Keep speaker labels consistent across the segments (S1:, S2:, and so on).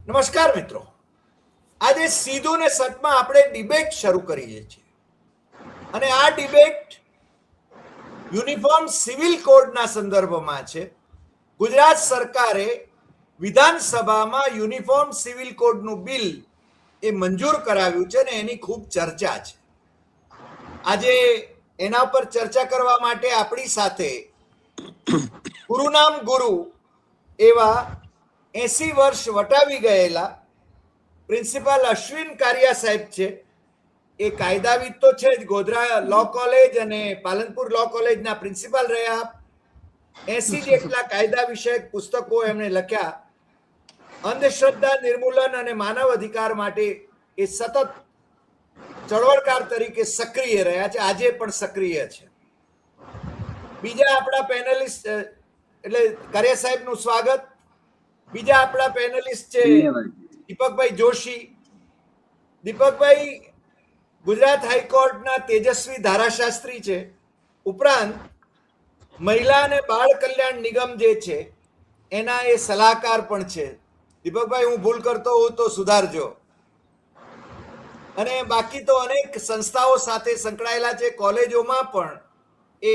S1: નમસ્કાર મિત્રો, આજે સીધું ને સટમાં આપણે ડિબેટ શરૂ કરીએ છીએ અને આ ડિબેટ યુનિફોર્મ સિવિલ કોડના સંદર્ભમાં છે. ગુજરાત સરકારે વિધાનસભામાં યુનિફોર્મ સિવિલ કોડનું બિલ એ મંજૂર કરાવ્યું છે ને એની ખૂબ ચર્ચા છે. આજે એના પર ચર્ચા કરવા માટે આપણી સાથે ગુરુનામ ગુરુ એવા 80 વર્ષ વટાવી ગયેલા પ્રિન્સિપાલ અશ્વિન કારિયા સાહેબ છે. એ કાયદાવિદ તો છે જ, ગોધરા લો કોલેજ અને પાલનપુર લો કોલેજના પ્રિન્સિપાલ રહ્યા. 80 જેટલા કાયદા વિષયક પુસ્તકો એમણે લખ્યા. અંધશ્રદ્ધા નિર્મૂલન અને માનવ અધિકાર માટે એ સતત ચળવળકાર તરીકે સક્રિય રહ્યા છે, આજે પણ સક્રિય છે. બીજા આપણા પેનલિસ્ટ એટલે કારિયા સાહેબનું સ્વાગત. બીજા આપણા પેનલિસ્ટ છે દીપકભાઈ જોશી. દીપકભાઈ ગુજરાત હાઈકોર્ટના તેજસ્વી ધારાશાસ્ત્રી છે, ઉપરાંત મહિલા અને બાળ કલ્યાણ નિગમ જે છે એના એ સલાહકાર પણ છે. દીપકભાઈ, હું ભૂલ કરતો હોઉં તો સુધારજો. અને બાકી તો અનેક સંસ્થાઓ સાથે સંકળાયેલા છે, કોલેજોમાં પણ એ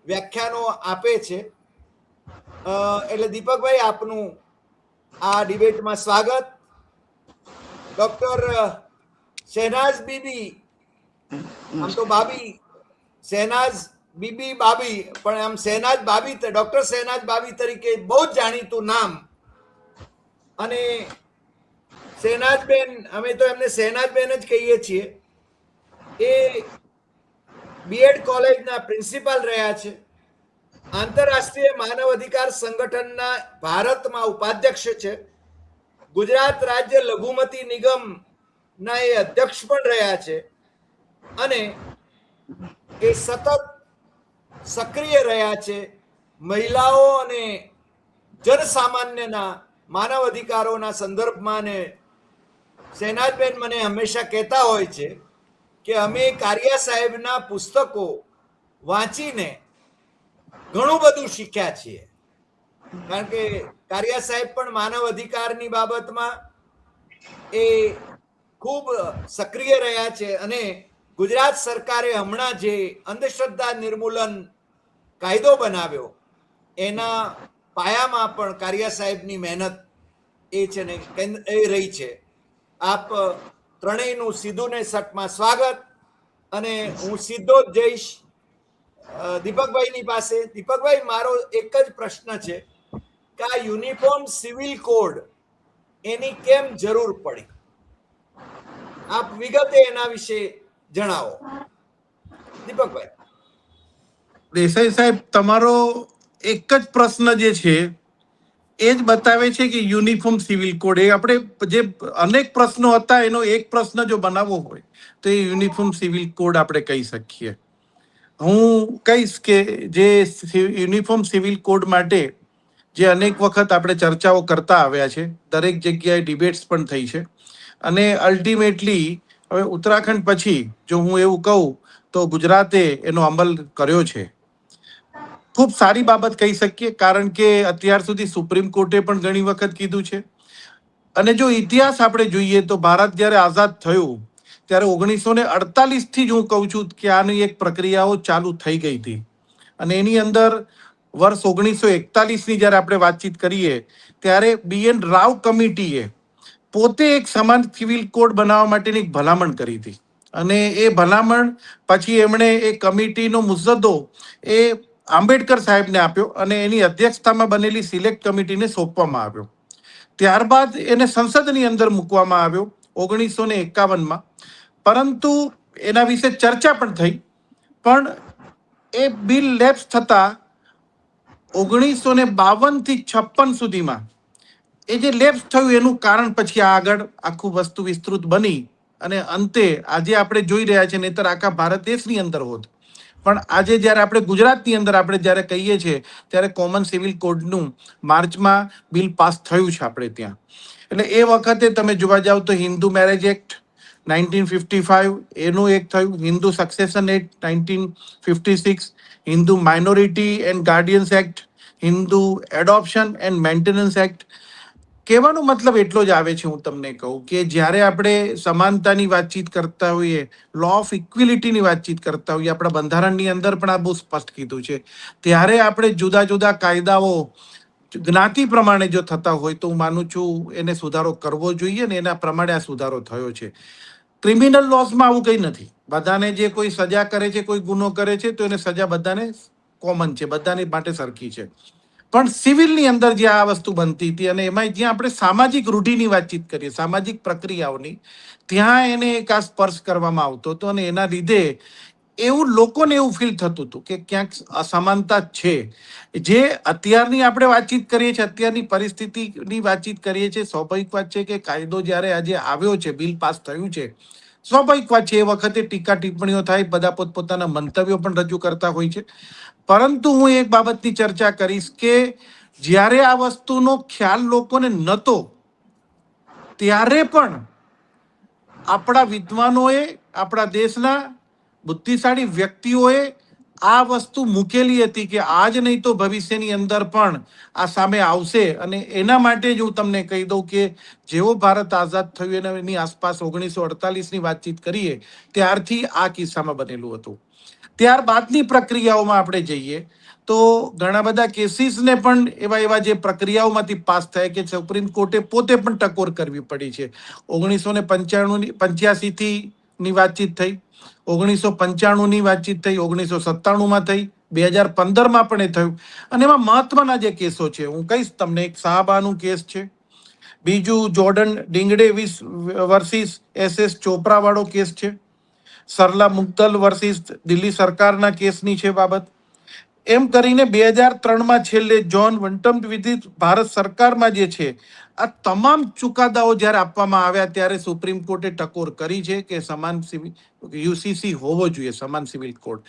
S1: વ્યાખ્યાનો આપે છે. એટલે દીપકભાઈ, આપનું આ ડિબેટમાં સ્વાગત. ડોક્ટર શહેનાઝ બીબી, આમ તો બાબી, શહેનાઝ બીબી બાબી, પણ આમ શહેનાઝ બાબી, ડોક્ટર શહેનાઝ બાબી તરીકે બહુ જ જાણીતું નામ. અને શહેનાઝબેન, અમે તો એમને શહેનાઝબેન જ કહીએ છીએ. એ બીએડ કોલેજના પ્રિન્સિપાલ રહ્યા છે. આંતરરાષ્ટ્રીય માનવ અધિકાર સંગઠનના ભારતમાં ઉપાધ્યક્ષ છે. ગુજરાત રાજ્ય લઘુમતી નિગમના એ અધ્યક્ષ પણ રહ્યા છે. અને એ સતત સક્રિય રહ્યા છે મહિલાઓ અને જનસામાન્યના માનવ અધિકારોના સંદર્ભમાં. ને શહેનાઝબેન મને હંમેશા કહેતા હોય છે કે અમે કારિયા સાહેબના પુસ્તકો વાંચીને ઘણું બધું શીખ્યા છીએ, કારણ કે કારિયા સાહેબ પણ માનવ અધિકારની બાબતમાં એ ખૂબ સક્રિય રહ્યા છે. અને ગુજરાત સરકારે હમણાં જે અંધશ્રદ્ધા નિર્મૂલન કાયદો બનાવ્યો એના પાયામાં પણ કારિયા સાહેબની મહેનત એ છે ને એ રહી છે. આપ ત્રણેયનું સીધું ને સટમાં સ્વાગત. અને હું સીધો જ જઈશ દીપકભાઈની પાસે. દીપકભાઈ, મારો એક જ પ્રશ્ન છે કે આ યુનિફોર્મ સિવિલ કોડ એની કેમ જરૂર પડી? આપ વિગતે એના વિશે જણાવો. દીપકભાઈ.
S2: દેસાઈ સાહેબ, તમારો એક જ પ્રશ્ન જે છે એ જ બતાવે છે કે યુનિફોર્મ સિવિલ કોડ, એ આપણે જે અનેક પ્રશ્નો હતા એનો એક પ્રશ્ન જો બનાવવો હોય તો એ યુનિફોર્મ સિવિલ કોડ આપણે કહી શકીએ. હું કહીશ કે જે યુનિફોર્મ સિવિલ કોડ માટે જે અનેક વખત આપણે ચર્ચાઓ કરતા આવ્યા છે, દરેક જગ્યાએ ડિબેટ્સ પણ થઈ છે. અને અલ્ટિમેટલી હવે ઉત્તરાખંડ પછી જો હું એવું કહું તો ગુજરાતે એનો અમલ કર્યો છે. ખૂબ સારી બાબત કહી શકીએ, કારણ કે અત્યાર સુધી સુપ્રીમ કોર્ટે પણ ઘણી વખત કીધું છે. અને જો ઇતિહાસ આપણે જોઈએ તો ભારત જ્યારે આઝાદ થયું ત્યારે 1948 જ હું કહું છું કે આની એક પ્રક્રિયાઓ ચાલુ થઈ ગઈ હતી. અને એની અંદર વર્ષ 1941ની જ્યારે આપણે વાતચીત કરીએ ત્યારે BN રાવ કમિટીએ પોતે એક સમાન સિવિલ કોડ બનાવવા માટેની એક ભલામણ કરી હતી. અને એ ભલામણ પછી એમણે એ કમિટીનો મુસદ્દો એ આંબેડકર સાહેબને આપ્યો અને એની અધ્યક્ષતામાં બનેલી સિલેક્ટ કમિટીને સોંપવામાં આવ્યો. ત્યારબાદ એને સંસદની અંદર મૂકવામાં આવ્યો 1951માં. પરંતુ એના વિશે ચર્ચા પણ થઈ, પણ એ બિલ લેપ્સ થતા 1952 થી 56 સુધીમાં એ જે લેપ્સ થયું એનું કારણ પછી આગળ આખું વસ્તુ વિસ્તૃત બની અને અંતે આજે આપણે જોઈ રહ્યા છીએ, નહીતર આખા ભારત દેશની અંદર હોત. પણ આજે જ્યારે આપણે ગુજરાતની અંદર આપણે જ્યારે કહીએ છીએ ત્યારે કોમન સિવિલ કોડનું માર્ચમાં બિલ પાસ થયું છે આપણે ત્યાં. એટલે એ વખતે તમે જોવા જાવ તો હિન્દુ મેરેજ એક્ટ 1955 એનું એક થયું, Hindu succession act 1956, Hindu minority and guardians act, Hindu adoption and maintenance act, કહેવાનો મતલબ એટલો જ આવે છે, હું તમને કહું કે જ્યારે આપણે સમાનતાની વાતચીત કરતા હોઈએ, લો ઓફ ઇક્વિલિટીની વાતચીત કરતા હોઈએ, આપણા બંધારણની અંદર પણ આ બહુ સ્પષ્ટ કીધું છે, ત્યારે આપણે જુદા જુદા કાયદાઓ જ્ઞાતિ પ્રમાણે જો થતા હોય તો હું માનું છું એને સુધારો કરવો જોઈએ ને એના પ્રમાણે આ સુધારો થયો છે. ક્રિમિનલ લોઝમાં આવું કંઈ નથી. બધાને જે કોઈ સજા કરે છે, કોઈ ગુનો કરે છે તો એને સજા બધાને કોમન છે, બધાને માટે સરખી છે. પણ સિવિલની અંદર જે આ વસ્તુ બનતી હતી અને એમાં જ્યાં આપણે સામાજિક રૂઢિની વાતચીત કરીએ, સામાજિક પ્રક્રિયાઓની, ત્યાં એને એક આ સ્પર્શ કરવામાં આવતો હતો અને એના લીધે એવું લોકોને એવું ફીલ થતું હતું કે ક્યાંક અસમાનતા છે. જે અત્યારની આપણે વાતચીત કરીએ છીએ, અત્યારની પરિસ્થિતિની વાતચીત કરીએ છીએ, સ્વાભાવિક વાત છે કે કાયદો જ્યારે આજે આવ્યો છે, બિલ પાસ થયું છે, સ્વાભાવિક વાત છે એ વખતે ટીકા ટિપ્પણીઓ થાય, બધા પોતપોતાના મંતવ્યો પણ રજૂ કરતા હોય છે. પરંતુ હું એક બાબતની ચર્ચા કરીશ કે જ્યારે આ વસ્તુનો ખ્યાલ લોકોને નહોતો ત્યારે પણ આપણા વિદ્વાનોએ, આપણા દેશના બુદ્ધિશાળી વ્યક્તિઓએ આ વસ્તુ મૂકેલી હતી કે આજ નહીં તો ભવિષ્યની અંદર પણ આ સામે આવશે. અને એના માટે જ હું તમને કહી દઉં કે જેવો ભારત આઝાદ થયું અને એની આસપાસ 1948ની વાતચીત કરીએ ત્યારથી આ કિસ્સામાં બનેલું હતું. ત્યારબાદની પ્રક્રિયાઓમાં આપણે જઈએ તો ઘણા બધા કેસીસને પણ એવા જે પ્રક્રિયાઓમાંથી પાસ થાય કે સુપ્રીમ કોર્ટે પોતે પણ ટકોર કરવી પડી છે. 1985થી ની વાતચીત થઈ, 1995ની વાતચીત થઈ, 1997માં થઈ, 2015માં પણ એ થયું. અને એમાં મહત્વના જે કેસો છે હું કહીશ તમને, એક શાહબાનું કેસ છે, બીજું જોર્ડન ડિંગડે વર્સિસ SS ચોપરા વાળો કેસ છે, સરલા મુક્તલ વર્સિસ દિલ્હી સરકારના કેસની છે બાબત. એમ કરીને 2003માં છેલ્લે જોન વન્ટમ વિધિત ભારત સરકારમાં જે છે, આ તમામ ચુકાદાઓ જ્યારે આપવામાં આવ્યા ત્યારે સુપ્રીમ કોર્ટે ટકોર કરી છે કે સમાન UCC હોવો જોઈએ, સમાન સિવિલ કોડ.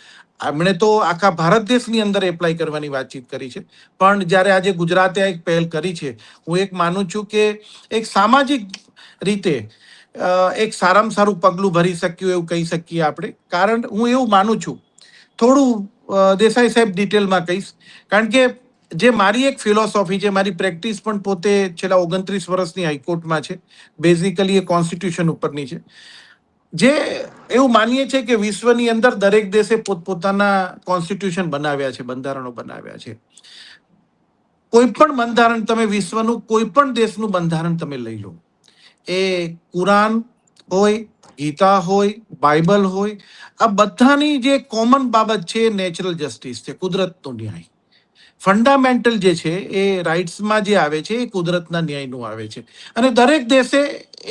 S2: એમણે તો આખા ભારત દેશની અંદર એપ્લાય કરવાની વાતચીત કરી છે, પણ જ્યારે આજે ગુજરાતે એક પહેલ કરી છે, હું એક માનું છું કે એક સામાજિક રીતે એક સારામાં સારું પગલું ભરી શક્યું એવું કહી શકીએ આપણે. કારણ હું એવું માનું છું, થોડું દેસાઈ સાહેબ ડિટેલમાં કહીશ, કારણ કે જે મારી એક ફિલોસોફી છે, મારી પ્રેક્ટિસ પણ પોતે છેલ્લા 29 વર્ષની હાઈકોર્ટમાં છે, બેઝિકલી એ કોન્સ્ટિટ્યુશન ઉપરની છે. જે એવું માનીએ છીએ કે વિશ્વની અંદર દરેક દેશે પોતપોતાના કોન્સ્ટિટ્યુશન બનાવ્યા છે, બંધારણો બનાવ્યા છે. કોઈ પણ બંધારણ તમે વિશ્વનું કોઈ પણ દેશનું બંધારણ તમે લઈ લો, એ કુરાન હોય, ગીતા હોય, બાઇબલ હોય, આ બધાની જે કોમન બાબત છે એ નેચરલ જસ્ટિસ છે, કુદરતનો ન્યાય. ફંડામેન્ટલ જે છે એ રાઇટ્સમાં જે આવે છે એ કુદરતના ન્યાયનું આવે છે. અને દરેક દેશે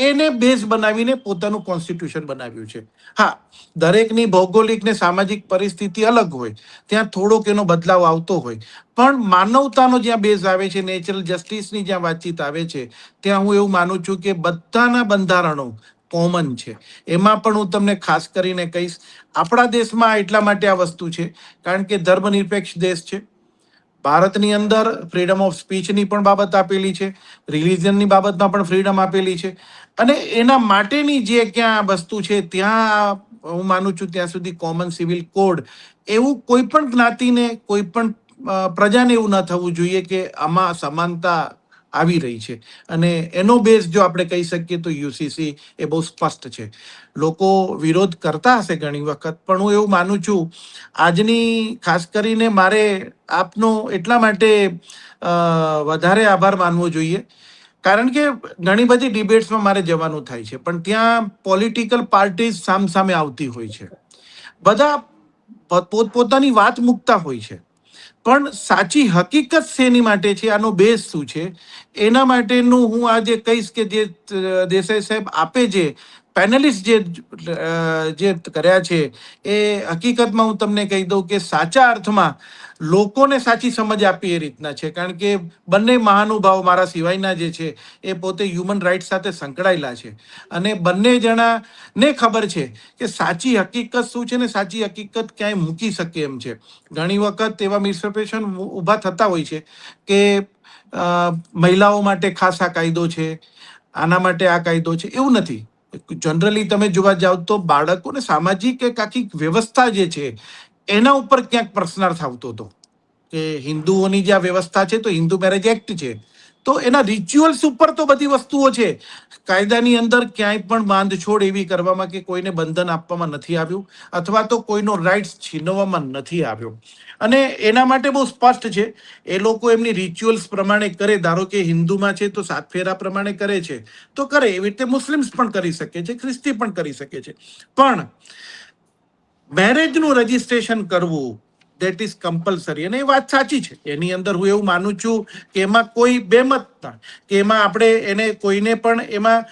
S2: એને બેઝ બનાવીને પોતાનું કોન્સ્ટિટ્યુશન બનાવ્યું છે. હા, દરેકની ભૌગોલિક ને સામાજિક પરિસ્થિતિ અલગ હોય, ત્યાં થોડોક એનો બદલાવ આવતો હોય, પણ માનવતાનો જ્યાં બેઝ આવે છે, નેચરલ જસ્ટિસની જ્યાં વાતચીત આવે છે, ત્યાં હું એવું માનું છું કે બધાના બંધારણો કોમન છે. એમાં પણ હું તમને ખાસ કરીને કહીશ, આપણા દેશમાં એટલા માટે આ વસ્તુ છે કારણ કે ધર્મનિરપેક્ષ દેશ છે. ભારતની અંદર ફ્રીડમ ઓફ સ્પીચની પણ બાબત આપેલી છે, રિલિજનની બાબતમાં પણ ફ્રીડમ આપેલી છે. અને એના માટેની જે ક્યાં વસ્તુ છે ત્યાં હું માનું છું ત્યાં સુધી કોમન સિવિલ કોડ એવું કોઈ પણ જ્ઞાતિને, કોઈ પણ પ્રજાને એવું ન થવું જોઈએ કે આમાં સમાનતા આવી રહી છે. અને એનો બેઝ જો આપણે કહી શકીએ તો UCC એ બહુ સ્પષ્ટ છે. લોકો વિરોધ કરતા હશે ઘણી વખત, પણ હું એવું માનું છું આજની ખાસ કરીને મારે આપનો એટલા માટે વધારે આભાર માનવો જોઈએ કારણ કે ઘણી બધી ડિબેટ્સમાં મારે જવાનું થાય છે, પણ ત્યાં પોલિટિકલ પાર્ટીઝ સામસામે આવતી હોય છે, બધા પોતપોતાની વાત મૂકતા હોય છે, પણ સાચી હકીકત શેની માટે છે, આનો બેઝ શું છે, એના માટેનું હું આજે કહીશ કે જે દેસાઈ સાહેબ આપે જે પેનલિસ્ટ જે કર્યા છે એ હકીકતમાં હું તમને કહી દઉં કે સાચા અર્થમાં લોકોને સાચી સમજ આપી એ રીતના છે. કારણ કે બંને મહાનુભાવ મારા સિવાયના જે છે એ પોતે હ્યુમન રાઇટ્સ સાથે સંકળાયેલા છે અને બંને જણાને ખબર છે કે સાચી હકીકત શું છે ને સાચી હકીકત ક્યાંય મૂકી શકે એમ છે. ઘણી વખત એવા મિસઇન્ટરપ્રિટેશન ઊભા થતા હોય છે કે મહિલાઓ માટે ખાસ આ કાયદો છે, આના માટે આ કાયદો છે, એવું નથી. જનરલી તમે જોવા જાઓ તો બાળકોને સામાજિક એક આખી વ્યવસ્થા જે છે એના ઉપર ક્યાંક પ્રશ્નાર્થ આવતો હતો કે હિન્દુઓની જે આ વ્યવસ્થા છે તો હિન્દુ મેરેજ એક્ટ છે, તો એના રિચ્યુઅલ્સ ઉપર તો બધી વસ્તુઓ છે. કાયદાની અંદર ક્યાંય પણ બાંધછોડ એવી કરવામાં કે કોઈને બંધન આપવામાં નથી આવ્યું અથવા તો કોઈનો રાઇટ્સ છીનવવામાં નથી આવ્યો. અને એના માટે બહુ સ્પષ્ટ છે. એ લોકો એમની રિચ્યુઅલ્સ પ્રમાણે કરે. ધારો કે હિન્દુમાં છે તો 7 ફેરા પ્રમાણે કરે છે તો કરે. એવી રીતે મુસ્લિમ્સ પણ કરી શકે છે, ખ્રિસ્તી પણ કરી શકે છે. પણ મેરેજનું રજીસ્ટ્રેશન કરવું દેટ ઇઝ કમ્પલસરી. અને એ વાત સાચી છે. એની અંદર હું એવું માનું છું કે એમાં કોઈ બેમતતા કે એમાં આપણે એને કોઈને પણ એમાં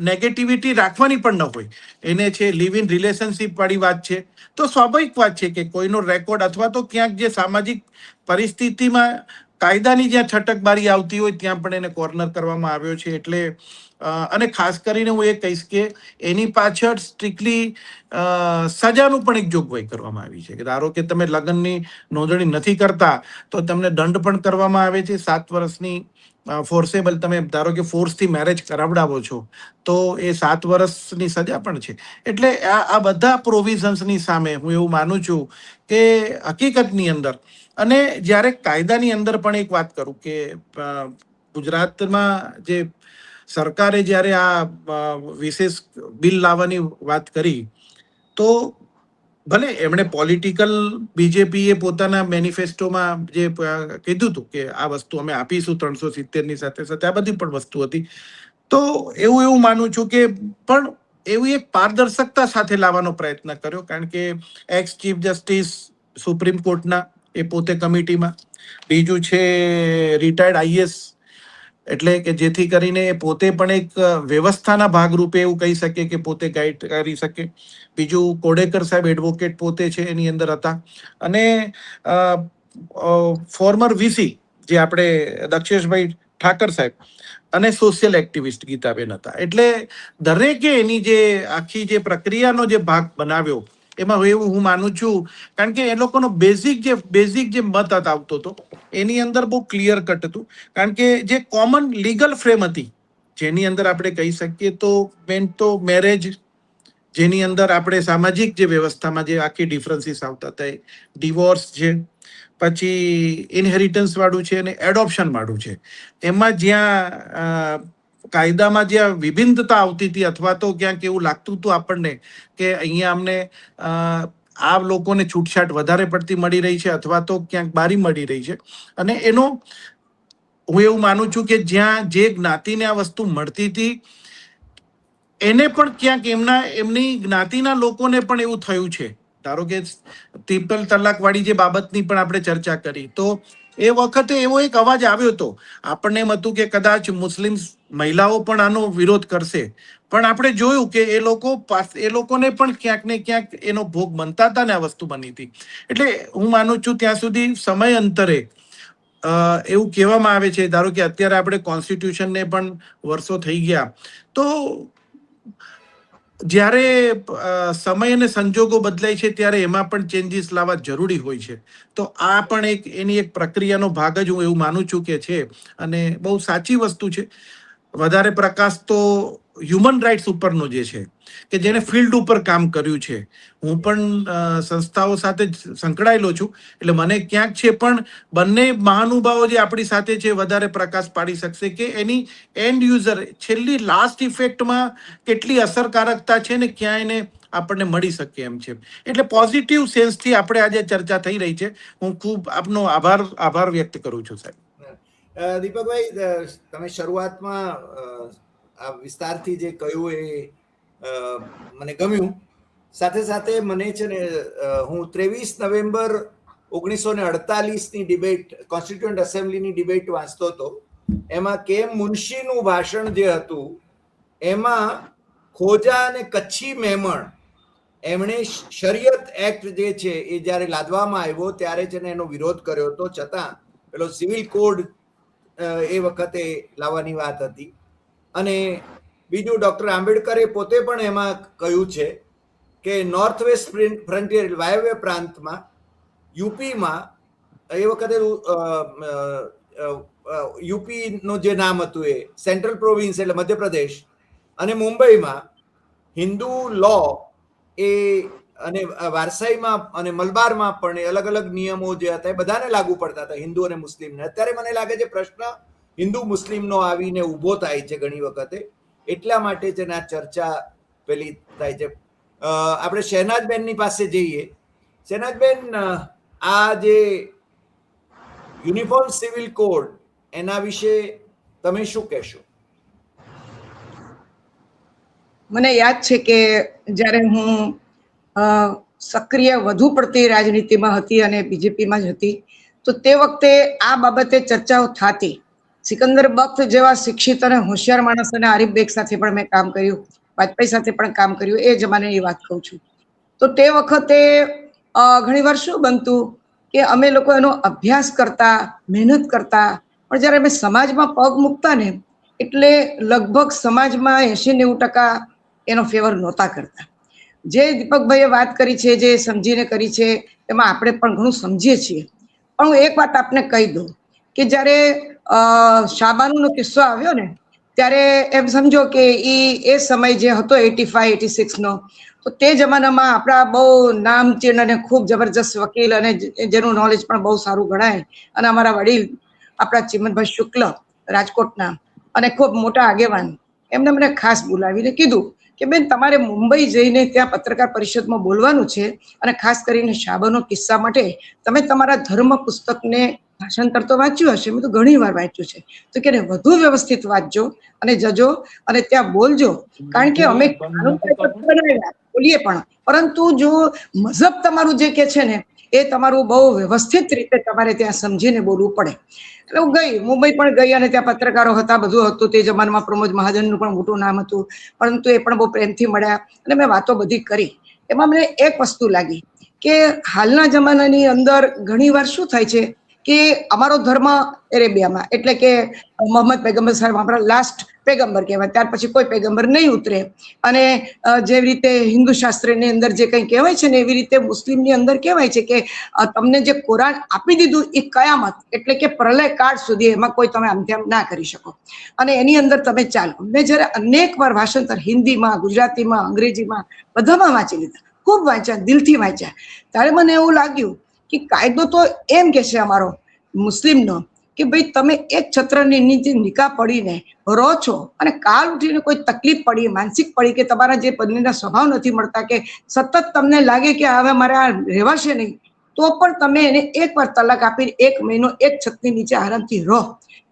S2: નેગેટિવિટી રાખવાની પણ ન હોય. એને છે લિવ ઇન રિલેશનશિપ વાળી વાત છે તો સ્વાભાવિક વાત છે કે કોઈનો રેકોર્ડ અથવા તો ક્યાંક જે સામાજિક પરિસ્થિતિમાં કાયદાની જ્યાં છટકબારી આવતી હોય ત્યાં પણ એને કોર્નર કરવામાં આવ્યો છે. એટલે અને ખાસ કરીને હું એ કહીશ કે એની પાછળ સ્ટ્રિક્ટલી સજાનું પણ એક જોગવાઈ કરવામાં આવી છે કે ધારો કે તમે લગ્નની નોંધણી નથી કરતા તો તમને દંડ પણ કરવામાં આવે છે 7 વર્ષની. ફોર્સેબલ તમે ધારો કે ફોર્સથી મેરેજ કરાવડાવો છો તો એ 7 વર્ષની સજા પણ છે. એટલે આ બધા પ્રોવિઝન્સની સામે હું એવું માનું છું કે હકીકતની અંદર અને જ્યારે કાયદાની અંદર પણ એક વાત કરું કે ગુજરાતમાં જે સરકારે જ્યારે આ વિશેષ બિલ લાવવાની વાત કરી તો ભલે એમણે પોલિટિકલ બીજેપીએ પોતાના મેનિફેસ્ટોમાં જે કીધું હતું કે આ વસ્તુ અમે આપીશું 370ની સાથે સાથે આ બધી પણ વસ્તુ હતી. તો એવું માનું છું કે પણ એવી એક પારદર્શકતા સાથે લાવવાનો પ્રયત્ન કર્યો. કારણ કે એક્સ ચીફ જસ્ટિસ સુપ્રીમ કોર્ટના એ પોતે કમિટીમાં, બીજું છે રિટાયર્ડ આઈએસ એટલે કે જેથી કરીને પોતે પણ એક વ્યવસ્થાના ભાગરૂપે એવું કહી શકે કે પોતે ગાઈડ કરી શકે. બીજું કોડેકર સાહેબ એડવોકેટ પોતે છે એની અંદર હતા. અને ફોર્મર વીસી જે આપણે દક્ષેશભાઈ ઠાકર સાહેબ અને સોશિયલ એક્ટિવિસ્ટ ગીતાબેન હતા. એટલે દરેકે એની જે આખી જે પ્રક્રિયાનો જે ભાગ બનાવ્યો એમાં એવું હું માનું છું. કારણ કે એ લોકોનો બેઝિક જે મત આવતો હતો એની અંદર બહુ ક્લિયર કટ હતું. કારણ કે જે કોમન લીગલ ફ્રેમ હતી જેની અંદર આપણે કહી શકીએ તો મેન તો મેરેજ, જેની અંદર આપણે સામાજિક જે વ્યવસ્થામાં જે આખી ડિફરન્સીસ આવતા હતા, ડિવોર્સ છે, પછી ઇનહેરિટન્સ વાળું છે અને એડોપ્શન વાળું છે. એમાં જ્યાં કાયદામાં જ્યાં વિભિન્નતા આવતી હતી અથવા તો ક્યાંક એવું લાગતું હતું આપણને કે અહીંયા અમને આ લોકોને છૂટછાટ વધારે પડતી મળી રહી છે અથવા તો ક્યાંક બારી મળી રહી છે. અને એનો હું એવું માનું છું કે જ્યાં જે જ્ઞાતિને આ વસ્તુ મળતી હતી એને પણ ક્યાંક એમની જ્ઞાતિના લોકોને પણ એવું થયું છે. ધારો કે ટ્રિપલ તલાક વાળી જે બાબતની પણ આપણે ચર્ચા કરી તો એ વખતે એવો એક અવાજ આવ્યો હતો. આપણને એમ હતું કે કદાચ મુસ્લિમ મહિલાઓ પણ આનો વિરોધ કરશે, પણ આપણે જોયું કે એ લોકોને પણ ક્યાંક ને ક્યાંક એનો ભોગ બનતા હતા ને આ વસ્તુ બની હતી. એટલે હું માનું છું ત્યાં સુધી સમય અંતરે એવું કહેવામાં આવે છે, ધારો કે અત્યારે આપણે કોન્સ્ટિટ્યુશનને પણ વર્ષો થઈ ગયા તો જ્યારે સમય અને સંજોગો બદલાય છે ત્યારે એમાં પણ ચેન્જીસ લાવવા જરૂરી હોય છે. તો આ પણ એની એક પ્રક્રિયાનો ભાગ જ હું એવું માનું છું કે છે. અને બહુ સાચી વસ્તુ છે. વધારે પ્રકાશ તો હ્યુમન રાઇટ્સ ઉપરનો જે છે કે જેને ફિલ્ડ ઉપર કામ કર્યું છે. હું પણ સંસ્થાઓ સાથે સંકળાયેલો છું એટલે મને ક્યાંક છે, પણ બંને મહાનુભાવો જે આપણી સાથે છે વધારે પ્રકાશ પાડી શકશે કે એની એન્ડ યુઝર છેલ્લી લાસ્ટ ઇફેક્ટમાં કેટલી અસરકારકતા છે ને ક્યાં એને આપણને મળી શકે એમ છે. એટલે પોઝિટિવ સેન્સથી આપણે આજે ચર્ચા થઈ રહી છે. હું ખૂબ આપનો આભાર વ્યક્ત કરું છું સાહેબ.
S1: દીપકભાઈ, તમે શરૂઆતમાં આ વિસ્તારથી જે કહ્યું એ મને ગમ્યું. સાથે સાથે મને છે ને હું 23 નવેમ્બર 1948ની ડિબેટ, કોન્સ્ટિટ્યુઅન્ટ એસેમ્બલીની ડિબેટ વાંચતો હતો. એમાં કેમ મુનશીનું ભાષણ જે હતું એમાં ખોજા અને કચ્છી મેમણ એમણે શરિયત એક્ટ જે છે એ જ્યારે લાદવામાં આવ્યો ત્યારે છે ને એનો વિરોધ કર્યો હતો. છતાં પેલો સિવિલ કોડ એ વખતે લાવવાની વાત હતી. અને બીજું ડોક્ટર આંબેડકરે પોતે પણ એમાં કહ્યું છે કે નોર્થ વેસ્ટ ફ્રન્ટિયર વાયવ્ય પ્રાંતમાં યુપીમાં એ વખતે યુપીનું જે નામ હતું એ સેન્ટ્રલ પ્રોવિન્સ એટલે મધ્યપ્રદેશ અને મુંબઈમાં હિન્દુ લો એ અને વારસાઈમાં અને મલબારમાં પણ એ અલગ અલગ નિયમો જે હતા એ બધાને લાગુ પડતા હતા, હિન્દુ અને મુસ્લિમને. અત્યારે મને લાગે છે પ્રશ્ન હિન્દુ મુસ્લિમનો આવીને ઊભો થાય છે ઘણી વખતે, એટલા માટે જ આ ચર્ચા પેલી થાય છે. આપણે શહેનાજબેનની પાસે જઈએ. શહેનાજબેન, આ જે યુનિફોર્મ સિવિલ કોડ એના વિશે તમે શું કહેશો?
S3: મને યાદ છે કે જ્યારે હું સક્રિય વધુ પડતી રાજનીતિમાં હતી અને બીજેપીમાં જ હતી, તો તે વખતે આ બાબતે ચર્ચાઓ થતી. સિકંદર બખ્ત જેવા શિક્ષિત અને હોશિયાર માણસ અને આરિફ બેગ સાથે પણ મેં કામ કર્યું, વાજપેયી સાથે પણ કામ કર્યું, એ જમાનાની વાત કહું છું. તો તે વખતે ઘણીવાર શું બનતું કે અમે લોકો એનો અભ્યાસ કરતા, મહેનત કરતા, પણ જ્યારે અમે સમાજમાં પગ મૂકતા ને એટલે લગભગ સમાજમાં 80-90% એનો ફેવર નહોતા કરતા. જે દીપકભાઈએ વાત કરી છે, જે સમજીને કરી છે, એમાં આપણે પણ ઘણું સમજીએ છીએ. પણ હું એક વાત આપને કહી દઉં કે જ્યારે શાબાનુનો કિસ્સો આવ્યો ને ત્યારે એમ સમજો કે એ સમય જે હતો 85-86નો, તો તે જમાનામાં આપણા બહુ નામચીન અને ખૂબ જબરજસ્ત વકીલ અને જેનું નોલેજ પણ બહુ સારું ગણાય અને અમારા વડીલ આપણા ચિમનભાઈ શુક્લ રાજકોટના અને ખૂબ મોટા આગેવાન, એમને મને ખાસ બોલાવીને કીધું કે બેન, તમારે મુંબઈ જઈને ત્યાં પત્રકાર પરિષદમાં બોલવાનું છે અને ખાસ કરીને શાબાનો કિસ્સા માટે તમે તમારા ધર્મ પુસ્તકને ભાષાંતર તો વાંચ્યું હશે, મેં તો ઘણી વાર વાંચ્યું છે, તો કે વધુ વ્યવસ્થિત વાંચજો અને જજો અને ત્યાં બોલજો, કારણ કે અમે બોલીએ પણ, પરંતુ જો મઝહબ તમારું જે કે છે ને એ તમારું બહુ વ્યવસ્થિત રીતે તમારે ત્યાં સમજીને બોલવું પડે. એટલે હું ગઈ, મુંબઈ પણ ગઈ અને ત્યાં પત્રકારો હતા, બધું હતું. તે જમાનામાં પ્રમોદ મહાજનનું પણ મોટું નામ હતું, પરંતુ એ પણ બહુ પ્રેમથી મળ્યા અને મેં વાતો બધી કરી. એમાં મને એક વસ્તુ લાગી કે હાલના જમાનાની અંદર ઘણીવાર શું થાય છે કે અમારો ધર્મ અરેબિયામાં, એટલે કે મોહમ્મદ પૈગંબર સાહેબ આપણા લાસ્ટ પેગંબર કહેવાય, ત્યાર પછી કોઈ પેગંબર નહીં ઉતરે. અને જેવી રીતે હિન્દુ શાસ્ત્રની અંદર જે કંઈ કહેવાય છે ને, એવી રીતે મુસ્લિમની અંદર કહેવાય છે કે તમને જે કુરાન આપી દીધું એ કયામત, એટલે કે પ્રલય કાળ સુધી એમાં કોઈ તમે આમ તેમ ના કરી શકો અને એની અંદર તમે ચાલો. મેં જ્યારે અનેક વાર ભાષાંતર હિન્દીમાં, ગુજરાતીમાં, અંગ્રેજીમાં બધામાં વાંચી લીધા, ખૂબ વાંચ્યા, દિલથી વાંચ્યા. ત્યારે મને એવું લાગ્યું કે કાયદો તો એમ કે છે અમારો મુસ્લિમનો કે ભાઈ તમે એક છત્રની નીચે નિકાહ પડીને રહો છો અને કાલ ઉઠીને કોઈ તકલીફ પડી, માનસિક પડી કે તમારા જે પત્નીના સ્વભાવ નથી મળતા કે સતત તમને લાગે કે હવે મારે આ રહેવાશે નહીં, તો પણ તમે એને એકવાર તલાક આપીને 1 મહિનો એક છતની નીચે આરામથી રહો.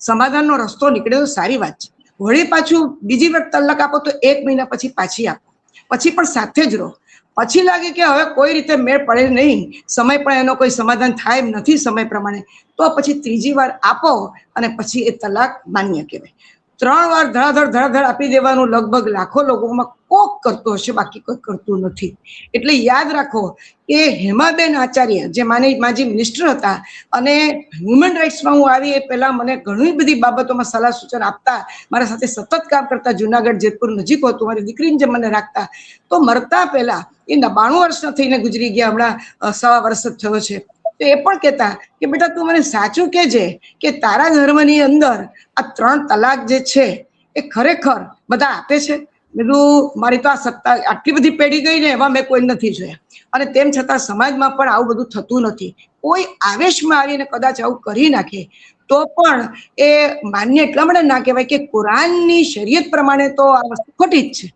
S3: સમાધાનનો રસ્તો નીકળે તો સારી વાત છે. વળી પાછું બીજી વાર તલાક આપો તો 1 મહિના પછી પાછી આપો, પછી પણ સાથે જ રહો. પછી લાગે કે હવે કોઈ રીતે મેળ પડે નહીં, સમય પણ એનો કોઈ સમાધાન થાય એમ નથી સમય પ્રમાણે, તો પછી ત્રીજી વાર આપો અને પછી એ તલાક માન્ય કહેવાય. 3 વાર ધડાધડ આપી દેવાનું લગભગ લાખો લોકોમાં કોક કરતો હશે, બાકી કોઈ કરતું નથી. એટલે યાદ રાખો કે હેમાબેન આચાર્ય જે માજી મિનિસ્ટર હતા અને હ્યુમન રાઇટ્સમાં હું આવી એ પહેલા મને ઘણી બધી બાબતોમાં સલાહ સૂચન આપતા, મારા સાથે સતત કામ કરતા, જુનાગઢ જેતપુર નજીક હતું, મારી દીકરીને જે મને રાખતા, તો મરતા પહેલા એ 92 વર્ષના થઈને ગુજરી ગયા, હમણાં 1.25 વર્ષ જ થયો છે. તો એ પણ કહેતા કે બેટા તું મને સાચું કહેજે કે તારા ધર્મની અંદર આ 3 તલાક જે છે એ ખરેખર બધા આપે છે? બધું મારી તો આ સત્તા આટલી બધી પેઢી ગઈ ને એવા મેં કોઈ નથી જોયા, અને તેમ છતાં સમાજમાં પણ આવું બધું થતું નથી. કોઈ આવેશમાં આવીને કદાચ આવું કરી નાખે તો પણ એ માન્ય એટલા માટે ના કહેવાય કે કુરાનની શરીયત પ્રમાણે તો આ વસ્તુ ખોટી જ છે,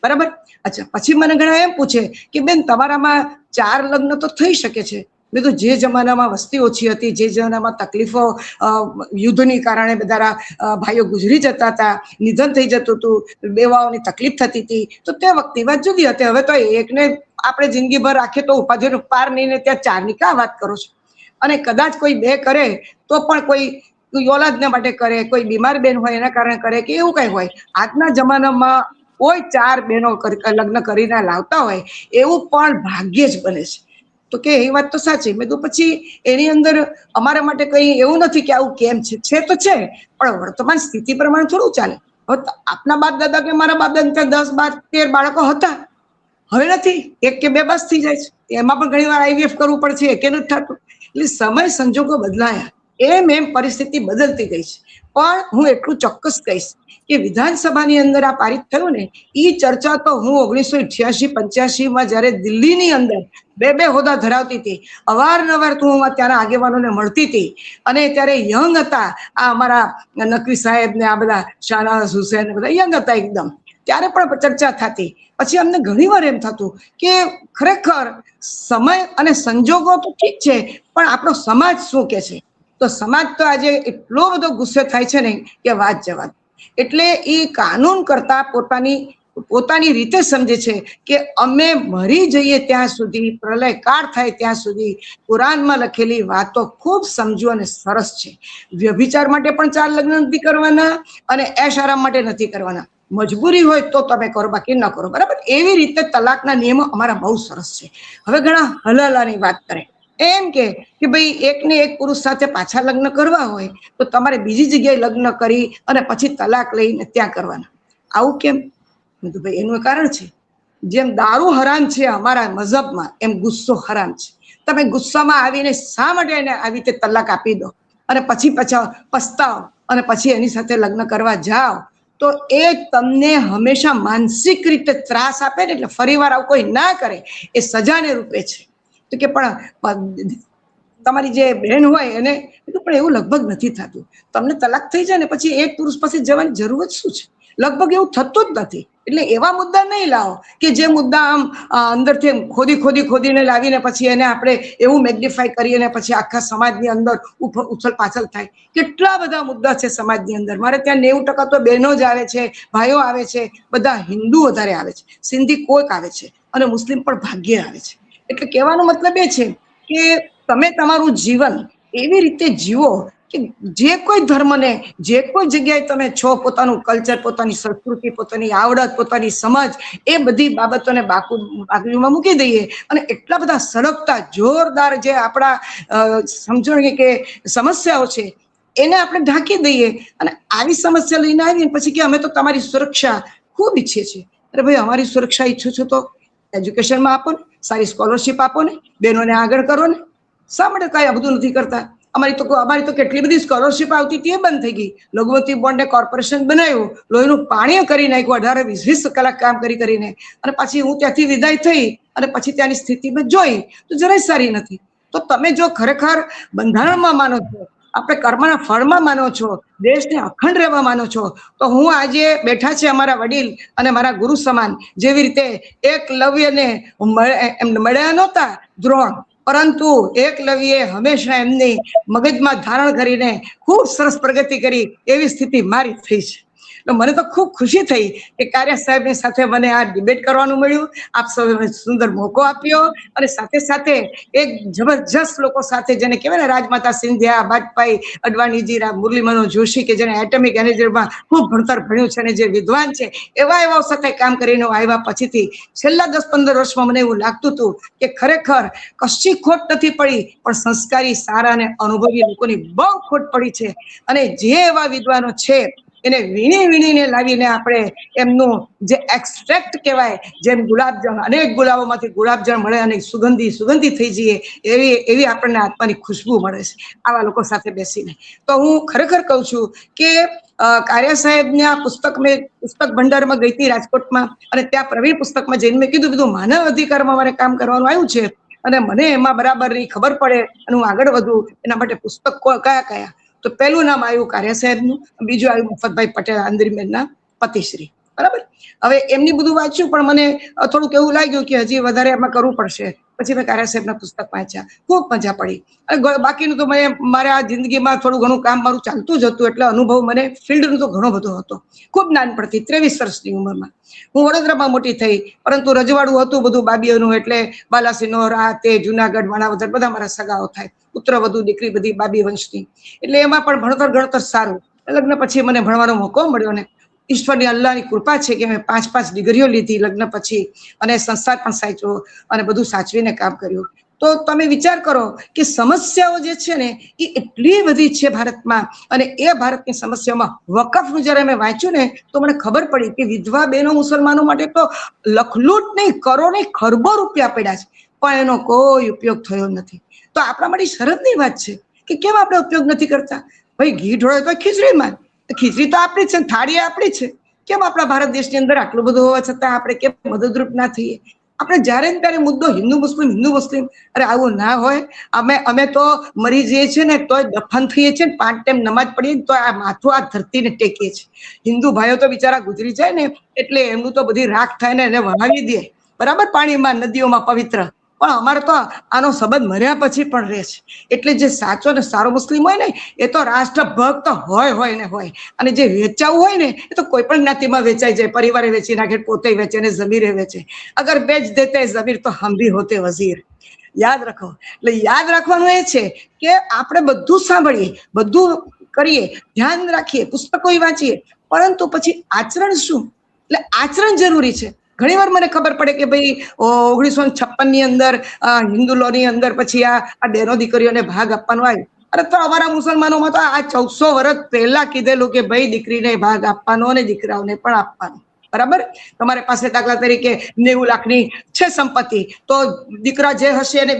S3: બરાબર? અચ્છા, પછી મને ઘણા એમ પૂછે કે બેન તમારામાં 4 લગ્ન તો થઈ શકે છે. મેં તો જે જમાનામાં વસ્તી ઓછી હતી, જે જમાનામાં તકલીફો યુદ્ધની કારણે બધા ભાઈઓ ગુજરી જતા હતા, નિધન થઈ જતું હતું, બેવાઓની તકલીફ થતી હતી, તો તે વખતે વાત જુદી હતી. હવે તો એકને આપણે જિંદગીભર રાખીએ તો ઉપાધિનો પાર નહીં ને ત્યાં 4ની ક્યાં વાત કરો છો? અને કદાચ કોઈ 2 કરે તો પણ કોઈ ઓલાદને માટે કરે, કોઈ બીમાર બેન હોય એના કારણે કરે કે એવું કઈ હોય. આજના જમાનામાં કોઈ 4 બહેનો લગ્ન કરીને લાવતા હોય એવું પણ ભાગ્યે જ બને છે. તો કે એ વાત તો સાચી. મેં તો પછી એની અંદર અમારા માટે કઈ એવું નથી કે આવું કેમ છે તો છે, પણ વર્તમાન સ્થિતિ પ્રમાણે થોડું ચાલે. હવે આપના બાપ દાદા કે મારા બાપ દાદા 10, 12, 13 બાળકો હતા, હવે નથી, 1 કે 2 બસ થઈ જાય છે. એમાં પણ ઘણી વાર IVF કરવું પડશે, એકે નથી થતું. એટલે સમય સંજોગો બદલાયા એમ પરિસ્થિતિ બદલતી ગઈ છે. પણ હું એટલું ચોક્કસ કહીશ કે વિધાનસભાની અંદર આ પારિત થયું ને, એ ચર્ચા તો હું 1988-85 જ્યારે દિલ્હીની અંદર બે હોદ્દા ધરાવતી હતી, અવારનવાર તો હું ત્યાંના આગેવાનોને મળતી હતી, અને ત્યારે યંગ હતા આ અમારા નકવી સાહેબ ને આ બધા શાહનવાઝ હુસૈન બધા યંગ હતા એકદમ, ત્યારે પણ ચર્ચા થતી. પછી અમને ઘણી વાર એમ થતું કે ખરેખર સમય અને સંજોગો તો ઠીક છે, પણ આપણો સમાજ શું કે છે? તો સમાજ તો આજે એટલો બધો ગુસ્સે થાય છે ને કે વાત જવા દો. એટલે એ કાનૂન કરતા પોતાની રીતે સમજે છે કે અમે મરી જઈએ ત્યાં સુધી, પ્રલય કાળ થાય ત્યાં સુધી કુરાનમાં લખેલી વાતો ખૂબ સમજુ અને સરસ છે. વ્યભિચાર માટે પણ 4 લગ્ન નથી કરવાના, અને એશ આરામ માટે નથી કરવાના. મજબૂરી હોય તો તમે કરો, બાકી ન કરો, બરાબર? એવી રીતે તલાકના નિયમો અમારા બહુ સરસ છે. હવે ઘણા હલાલાની વાત કરે, એમ કે ભાઈ એકને એક પુરુષ સાથે પાછા લગ્ન કરવા હોય તો તમારે બીજી જગ્યાએ લગ્ન કરી અને પછી તલાક લઈને ત્યાં કરવાના. આવું કેમ? ભાઈ એનું કારણ છે, જેમ દારૂ હરામ છે અમારા મઝહબમાં, એમ ગુસ્સો હરામ છે. તમે ગુસ્સામાં આવીને શા માટે એને આવી રીતે તલાક આપી દો અને પછી પછતાવો અને પછી એની સાથે લગ્ન કરવા જાઓ, તો એ તમને હંમેશા માનસિક રીતે ત્રાસ આપે ને, એટલે ફરીવાર આવું કોઈ ના કરે એ સજાને રૂપે છે. તો કે પણ તમારી જે બહેન હોય એને પણ એવું લગભગ નથી થતું. તમને તલાક થઈ જાય ને પછી એક પુરુષ પાસે જવાની જરૂર જ શું છે? લગભગ એવું થતું જ નથી. એટલે એવા મુદ્દા નહીં લાવો કે જે મુદ્દા આમ અંદરથી ખોદીને લાવીને પછી એને આપણે એવું મેગ્નિફાય કરીએ ને પછી આખા સમાજની અંદર ઉછલ પાછળ થાય. કેટલા બધા મુદ્દા છે સમાજની અંદર. મારે ત્યાં 90% તો બહેનો જ આવે છે, ભાઈઓ આવે છે, બધા હિન્દુ વધારે આવે છે, સિંધી કોઈક આવે છે, અને મુસ્લિમ પણ ભાગ્યે આવે છે. એટલે કહેવાનો મતલબ એ છે કે તમે તમારું જીવન એવી રીતે જીવો કે જે કોઈ ધર્મને, જે કોઈ જગ્યાએ તમે છો, પોતાનું કલ્ચર, પોતાની સંસ્કૃતિ, પોતાની આવડત, પોતાની સમજ, એ બધી બાબતોને બાજુમાં મૂકી દઈએ અને એટલા બધા સળગતા જોરદાર જે આપણા સમજો કે સમસ્યાઓ છે એને આપણે ઢાંકી દઈએ, અને આવી સમસ્યા લઈને આવીએ પછી કે અમે તો તમારી સુરક્ષા ખૂબ ઈચ્છીએ છીએ. અરે ભાઈ, અમારી સુરક્ષા ઈચ્છો છો તો એજ્યુકેશનમાં આપો ને, સારી સ્કોલરશીપ આપો ને, બહેનોને આગળ કરો ને. શા માટે કાંઈ આ બધું નથી કરતા? અમારી તો કેટલી બધી સ્કોલરશીપ આવતી હતી, એ બંધ થઈ ગઈ. લઘુમતી બોર્ડને કોર્પોરેશન બનાવ્યું, લોહીનું પાણી કરી નાખ્યું, 18-20 કલાક કામ કરીને, અને પછી હું ત્યાંથી વિદાય થઈ અને પછી ત્યાંની સ્થિતિ મેં જોઈ તો જરાય સારી નથી. તો તમે જો ખરેખર બંધારણમાં માનો છો, આપણે કર્મના ફળમાં માનો છો, દેશને અખંડ રહેવા માનો છો, તો હું આજે બેઠા છે અમારા વડીલ અને મારા ગુરુ સમાન, જેવી રીતે એકલવ્યને મળ્યા નહોતા દ્રોણ, પરંતુ એકલવ્યએ હંમેશા એમની મગજમાં ધારણ કરીને ખૂબ સરસ પ્રગતિ કરી, એવી સ્થિતિ મારી થઈ છે. તો મને તો ખૂબ ખુશી થઈ કે કારિયા સાહેબની સાથે મને આ ડિબેટ કરવાનું મળ્યું. આપ સૌએ સુંદર મોકો આપ્યો, અને સાથે સાથે એક જબરજસ્ત લોકો સાથે, જેને કહેવાય ને રાજમાતા સિંધિયા, વાજપેયી, અડવાણીજી, મુરલી મનોહર જોશી, કે જેને એટમિક એનર્જીમાં ખૂબ ભણતર ભણ્યું છે અને જે વિદ્વાન છે, એવા સાથે કામ કરીને આવ્યા પછીથી છેલ્લા 10-15 વર્ષમાં મને એવું લાગતું હતું કે ખરેખર કશી ખોટ નથી પડી, પણ સંસ્કારી, સારા અને અનુભવી લોકોની બહુ ખોટ પડી છે. અને જે એવા વિદ્વાનો છે એને વીણીને લાવીને આપણે એમનું જે એક્સટ્રેક્ટ કહેવાય, જેમ ગુલાબજળ, અનેક ગુલાબોમાંથી ગુલાબજળ મળે અને સુગંધી થઈ જઈએ, એવી આપણને આત્માની ખુશ્બુ મળે છે આવા લોકો સાથે બેસીને. તો હું ખરેખર કહું છું કે કારિયા સાહેબના પુસ્તક ભંડારમાં ગઈ હતી રાજકોટમાં, અને ત્યાં પ્રવીણ પુસ્તકમાં જઈને મેં કીધું માનવ અધિકારમાં મારે કામ કરવાનું આવ્યું છે, અને મને એમાં બરાબરની ખબર પડે અને હું આગળ વધું એના માટે પુસ્તક કયા. તો પહેલું નામ આવ્યું કારિયા સાહેબનું, બીજું આવ્યું મફતભાઈ પટેલ આંદ્રીબેનના પતિશ્રી, બરાબર. હવે એમની બધું વાંચ્યું, પણ મને થોડુંક એવું લાગ્યું કે હજી વધારે એમાં કરવું પડશે. પછી મેં કારિયા સાહેબના પુસ્તક વાંચ્યા, ખૂબ મજા પડી. અને બાકીનું તો મારે આ જિંદગીમાં થોડું ઘણું કામ મારું ચાલતું જ હતું, એટલે અનુભવ મને ફિલ્ડનો તો ઘણો બધો હતો. ખૂબ નાનપણથી 23 વર્ષની ઉંમરમાં હું વડોદરામાં મોટી થઈ, પરંતુ રજવાડું હતું બધું બાબીઓનું, એટલે બાલાસિનોર, આ તે, જુનાગઢ, માણાવદર બધા મારા સગાઓ થાય, પુત્ર વધુ દીકરી બધી બાબી વંશની, એટલે એમાં પણ ભણતર સારું. લગ્ન પછી મને ભણવાનો મોકો મળ્યો ને ઈશ્વરની અલ્લાહની કૃપા છે કે મેં 5 ડિગ્રીઓ લીધી લગ્ન પછી, અને સંસાર પણ સાચવ્યો અને બધું સાચવીને કામ કર્યું. તો તમે વિચાર કરો કે સમસ્યાઓ જે છે ને એ એટલી બધી છે ભારતમાં, અને એ ભારતની સમસ્યામાં વકફનું જ્યારે મેં વાંચ્યું ને તો મને ખબર પડી કે વિધવા બહેનો મુસલમાનો માટે તો લખલૂટ નહીં, કરોડો નહીં, ખરબો રૂપિયા પડ્યા છે, પણ એનો કોઈ ઉપયોગ થયો નથી. તો આપણા માટે શરમની વાત છે કે કેમ આપણે ઉપયોગ નથી કરતા? ભાઈ ઘી ઢોળે તો ખીચડીમાં, ખીચડી તો આપણી છે, થાળી આપણી છે, કેમ આપણા ભારત દેશની અંદર આટલું બધું હોવા છતાં આપણે કેમ મદદરૂપ ના થઈએ? આપણે જ્યારે ને ત્યારે મુદ્દો હિન્દુ મુસ્લિમ, અરે આવું ના હોય. અમે તો મરી જઈએ છીએ ને તોય દફન થઈએ છીએ, 5 ટાઈમ નમાજ પડીએ તો આ માથું આ ધરતીને ટેકીએ છીએ. હિન્દુ ભાઈઓ તો બિચારા ગુજરી જાય ને એટલે એમનું તો બધી રાખ થાય ને એને વહાવી દે, બરાબર, પાણીમાં, નદીઓમાં પવિત્ર. પણ અમારે તો આનો સંબંધ મર્યા પછી પણ રહે છે. એટલે જે સાચો ને સારો મુસ્લિમ હોય ને એ તો રાષ્ટ્રભક્ત હોય ને હોય. અને જે વેચાવું હોય ને એ તો કોઈ પણ જ્ઞાતિમાં વેચાઈ જાય, પરિવારે વેચી નાખે, પોતે વેચે ને જમીરે વેચે. અગર બેચ દેતે જમીર તો હમ ભી હોતે વઝીર. યાદ રાખો. એટલે યાદ રાખવાનું એ છે કે આપણે બધું સાંભળીએ, બધું કરીએ, ધ્યાન રાખીએ, પુસ્તકો વાંચીએ, પરંતુ પછી આચરણ શું? એટલે આચરણ જરૂરી છે. ઘણીવાર મને ખબર પડે કે ભાઈ 1956 ની અંદર હિન્દુ લો ની અંદર પછી આ બેનો દીકરીઓને ભાગ આપવાનો આવ્યો. અરે તો અમારા મુસલમાનોમાં તો આ 1400 વર્ષ પહેલા કીધેલું કે ભાઈ દીકરીને ભાગ આપવાનો અને દીકરાઓને પણ આપવાનો, બરાબર. તમારી પાસે દાખલા તરીકે 90 લાખની છે સંપત્તિ, તો દીકરા જે હશે એને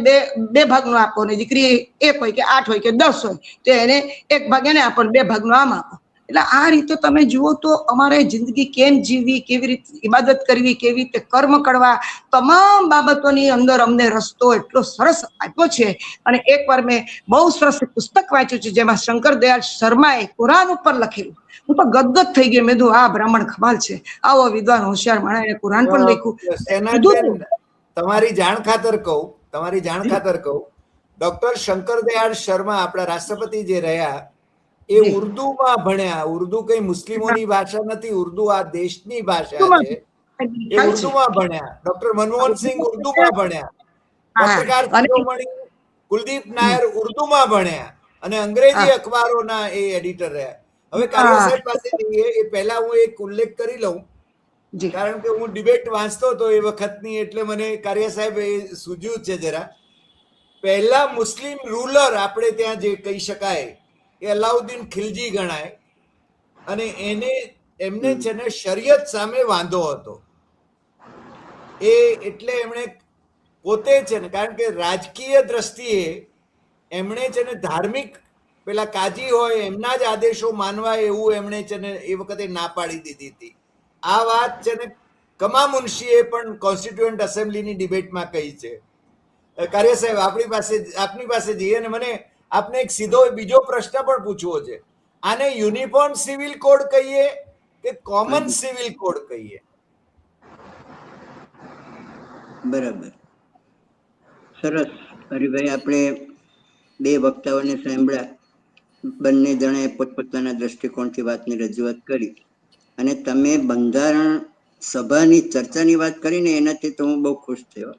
S3: બે ભાગનો આપો, ને દીકરી 1 હોય કે 8 હોય કે 10 હોય તો એને 1 ભાગ એને આપો, 2 ભાગનો આમ આપો. એટલે આ રીતે તમે જુઓ તો અમારે જિંદગી કેમ જીવવી, કેવી રીતે ઇબાદત કરવી, કેવી રીતે કર્મ કરવા, તમામ બાબતોની અંદર અમને રસ્તો એટલો સરસ આપ્યો છે. અને એકવાર મેં બહુ સરસ પુસ્તક વાંચ્યું છે જેમાં શંકર દયાળ શર્માએ કુરાન ઉપર લખેલું. હું તો ગદગદ થઈ ગઈ. મેં કીધું આ બ્રાહ્મણ કમાલ છે, આવો વિદ્વાન હોશિયાર માણસે કુરાન પણ લખ્યું.
S1: સેનાબેન, તમારી જાણ ખાતર કહું, ડોક્ટર શંકર દયાળ શર્મા આપણા રાષ્ટ્રપતિ જે રહ્યા એ ઉર્દુમાં ભણ્યા. ઉર્દુ કઈ મુસ્લિમોની ભાષા નથી, ઉર્દુ આ દેશની ભાષા છે. એ ઉર્દુમાં ભણ્યા. ડોક્ટર મનમોહનસિંહ ઉર્દુમાં ભણ્યા. પત્રકાર શિરોમણી કુલદીપ નાયર ઉર્દુમાં ભણ્યા અને અંગ્રેજી અખબારોના એ એડિટર રહ્યા. હવે કારિયા સાહેબ પાસે જઈએ એ પહેલા હું એક ઉલ્લેખ કરી લઉં, કારણ કે હું ડિબેટ વાંચતો હતો એ વખતની, એટલે મને કારિયા સાહેબ એ સૂઝ્યું છે જરા. પહેલા મુસ્લિમ રૂલર આપણે ત્યાં જે કહી શકાય એ અલાઉદ્દીન ખિલજી ગણાય, અને એમને છે ને શરિયત સામે વાંધો હતો. એટલે એમણે પોતે છે ને, કારણ કે રાજકીય દ્રષ્ટિએ એમણે છે ને ધાર્મિક પેલા કાજી હોય એમના જ આદેશો માનવા એવું એમણે છે ને એ વખતે ના પાડી દીધી હતી. આ વાત છે ને કમા મુનશીએ પણ કોન્સ્ટિટ્યુઅન્ટ એસેમ્બલીની ડિબેટમાં કહી છે. કાર્ય સાહેબ આપની પાસે જઈએ, અને મને આપને એક સીધો બીજો પ્રશ્ન પણ પૂછવો છે. આને યુનિફોર્મ સિવિલ કોડ કહીએ કે કોમન સિવિલ કોડ કહીએ?
S4: બરાબર, સરસ. હરિભાઈ, આપણે 2 વક્તાઓને સાંભળ્યા, બંને જણાએ પોતપોતાના દ્રષ્ટિકોણથી વાતની રજૂઆત કરી, અને તમે બંધારણ સભાની ચર્ચાની વાત કરીને એનાથી તો હું બહુ ખુશ થયો.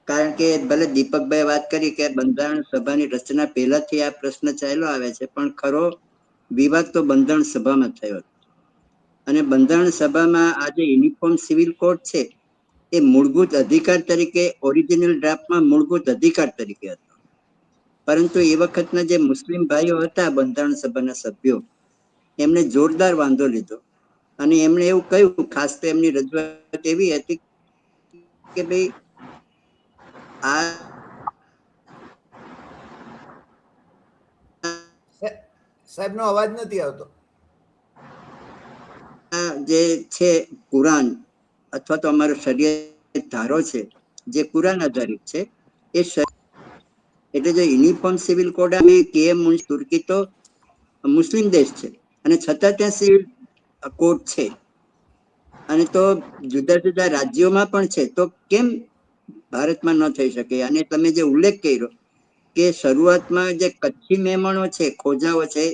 S4: કારણ કે ભલે દીપકભાઈ વાત કરી કે બંધારણ સભાની રચના પહેલાથી આ પ્રશ્ન ચાલ્યો આવે છે, પણ ખરો વિવાદ તો બંધારણ સભામાં થયો. અને બંધારણ સભામાં આ જે યુનિફોર્મ સિવિલ કોડ છે એ મૂળભૂત અધિકાર તરીકે ઓરિજિનલ ડ્રાફ્ટમાં મૂળભૂત અધિકાર તરીકે હતો. પરંતુ એ વખતના જે મુસ્લિમ ભાઈઓ હતા બંધારણ સભાના સભ્યો, એમણે જોરદાર વાંધો લીધો, અને એમણે એવું કહ્યું, ખાસ તો એમની રજૂઆત એવી હતી કે ભાઈ આ
S1: સાહેબનો અવાજ નથી આવતો.
S4: જે છે કુરાન અથવા તો અમારો શરીયત ધારો છે જે કુરાન આધારિત છે, એ એટલે જે યુનિફોર્મ સિવિલ કોડ તુર્કી તો મુસ્લિમ દેશ છે અને છતાં ત્યાં સિવિલ કોડ છે, અને તો જુદા જુદા રાજ્યોમાં પણ છે, તો કેમ ભારતમાં ન થઈ શકે? અને તમે જે ઉલ્લેખ કર્યો કે શરૂઆતમાં જે કચ્છી મહેમાનો છે, ખોજાઓ છે,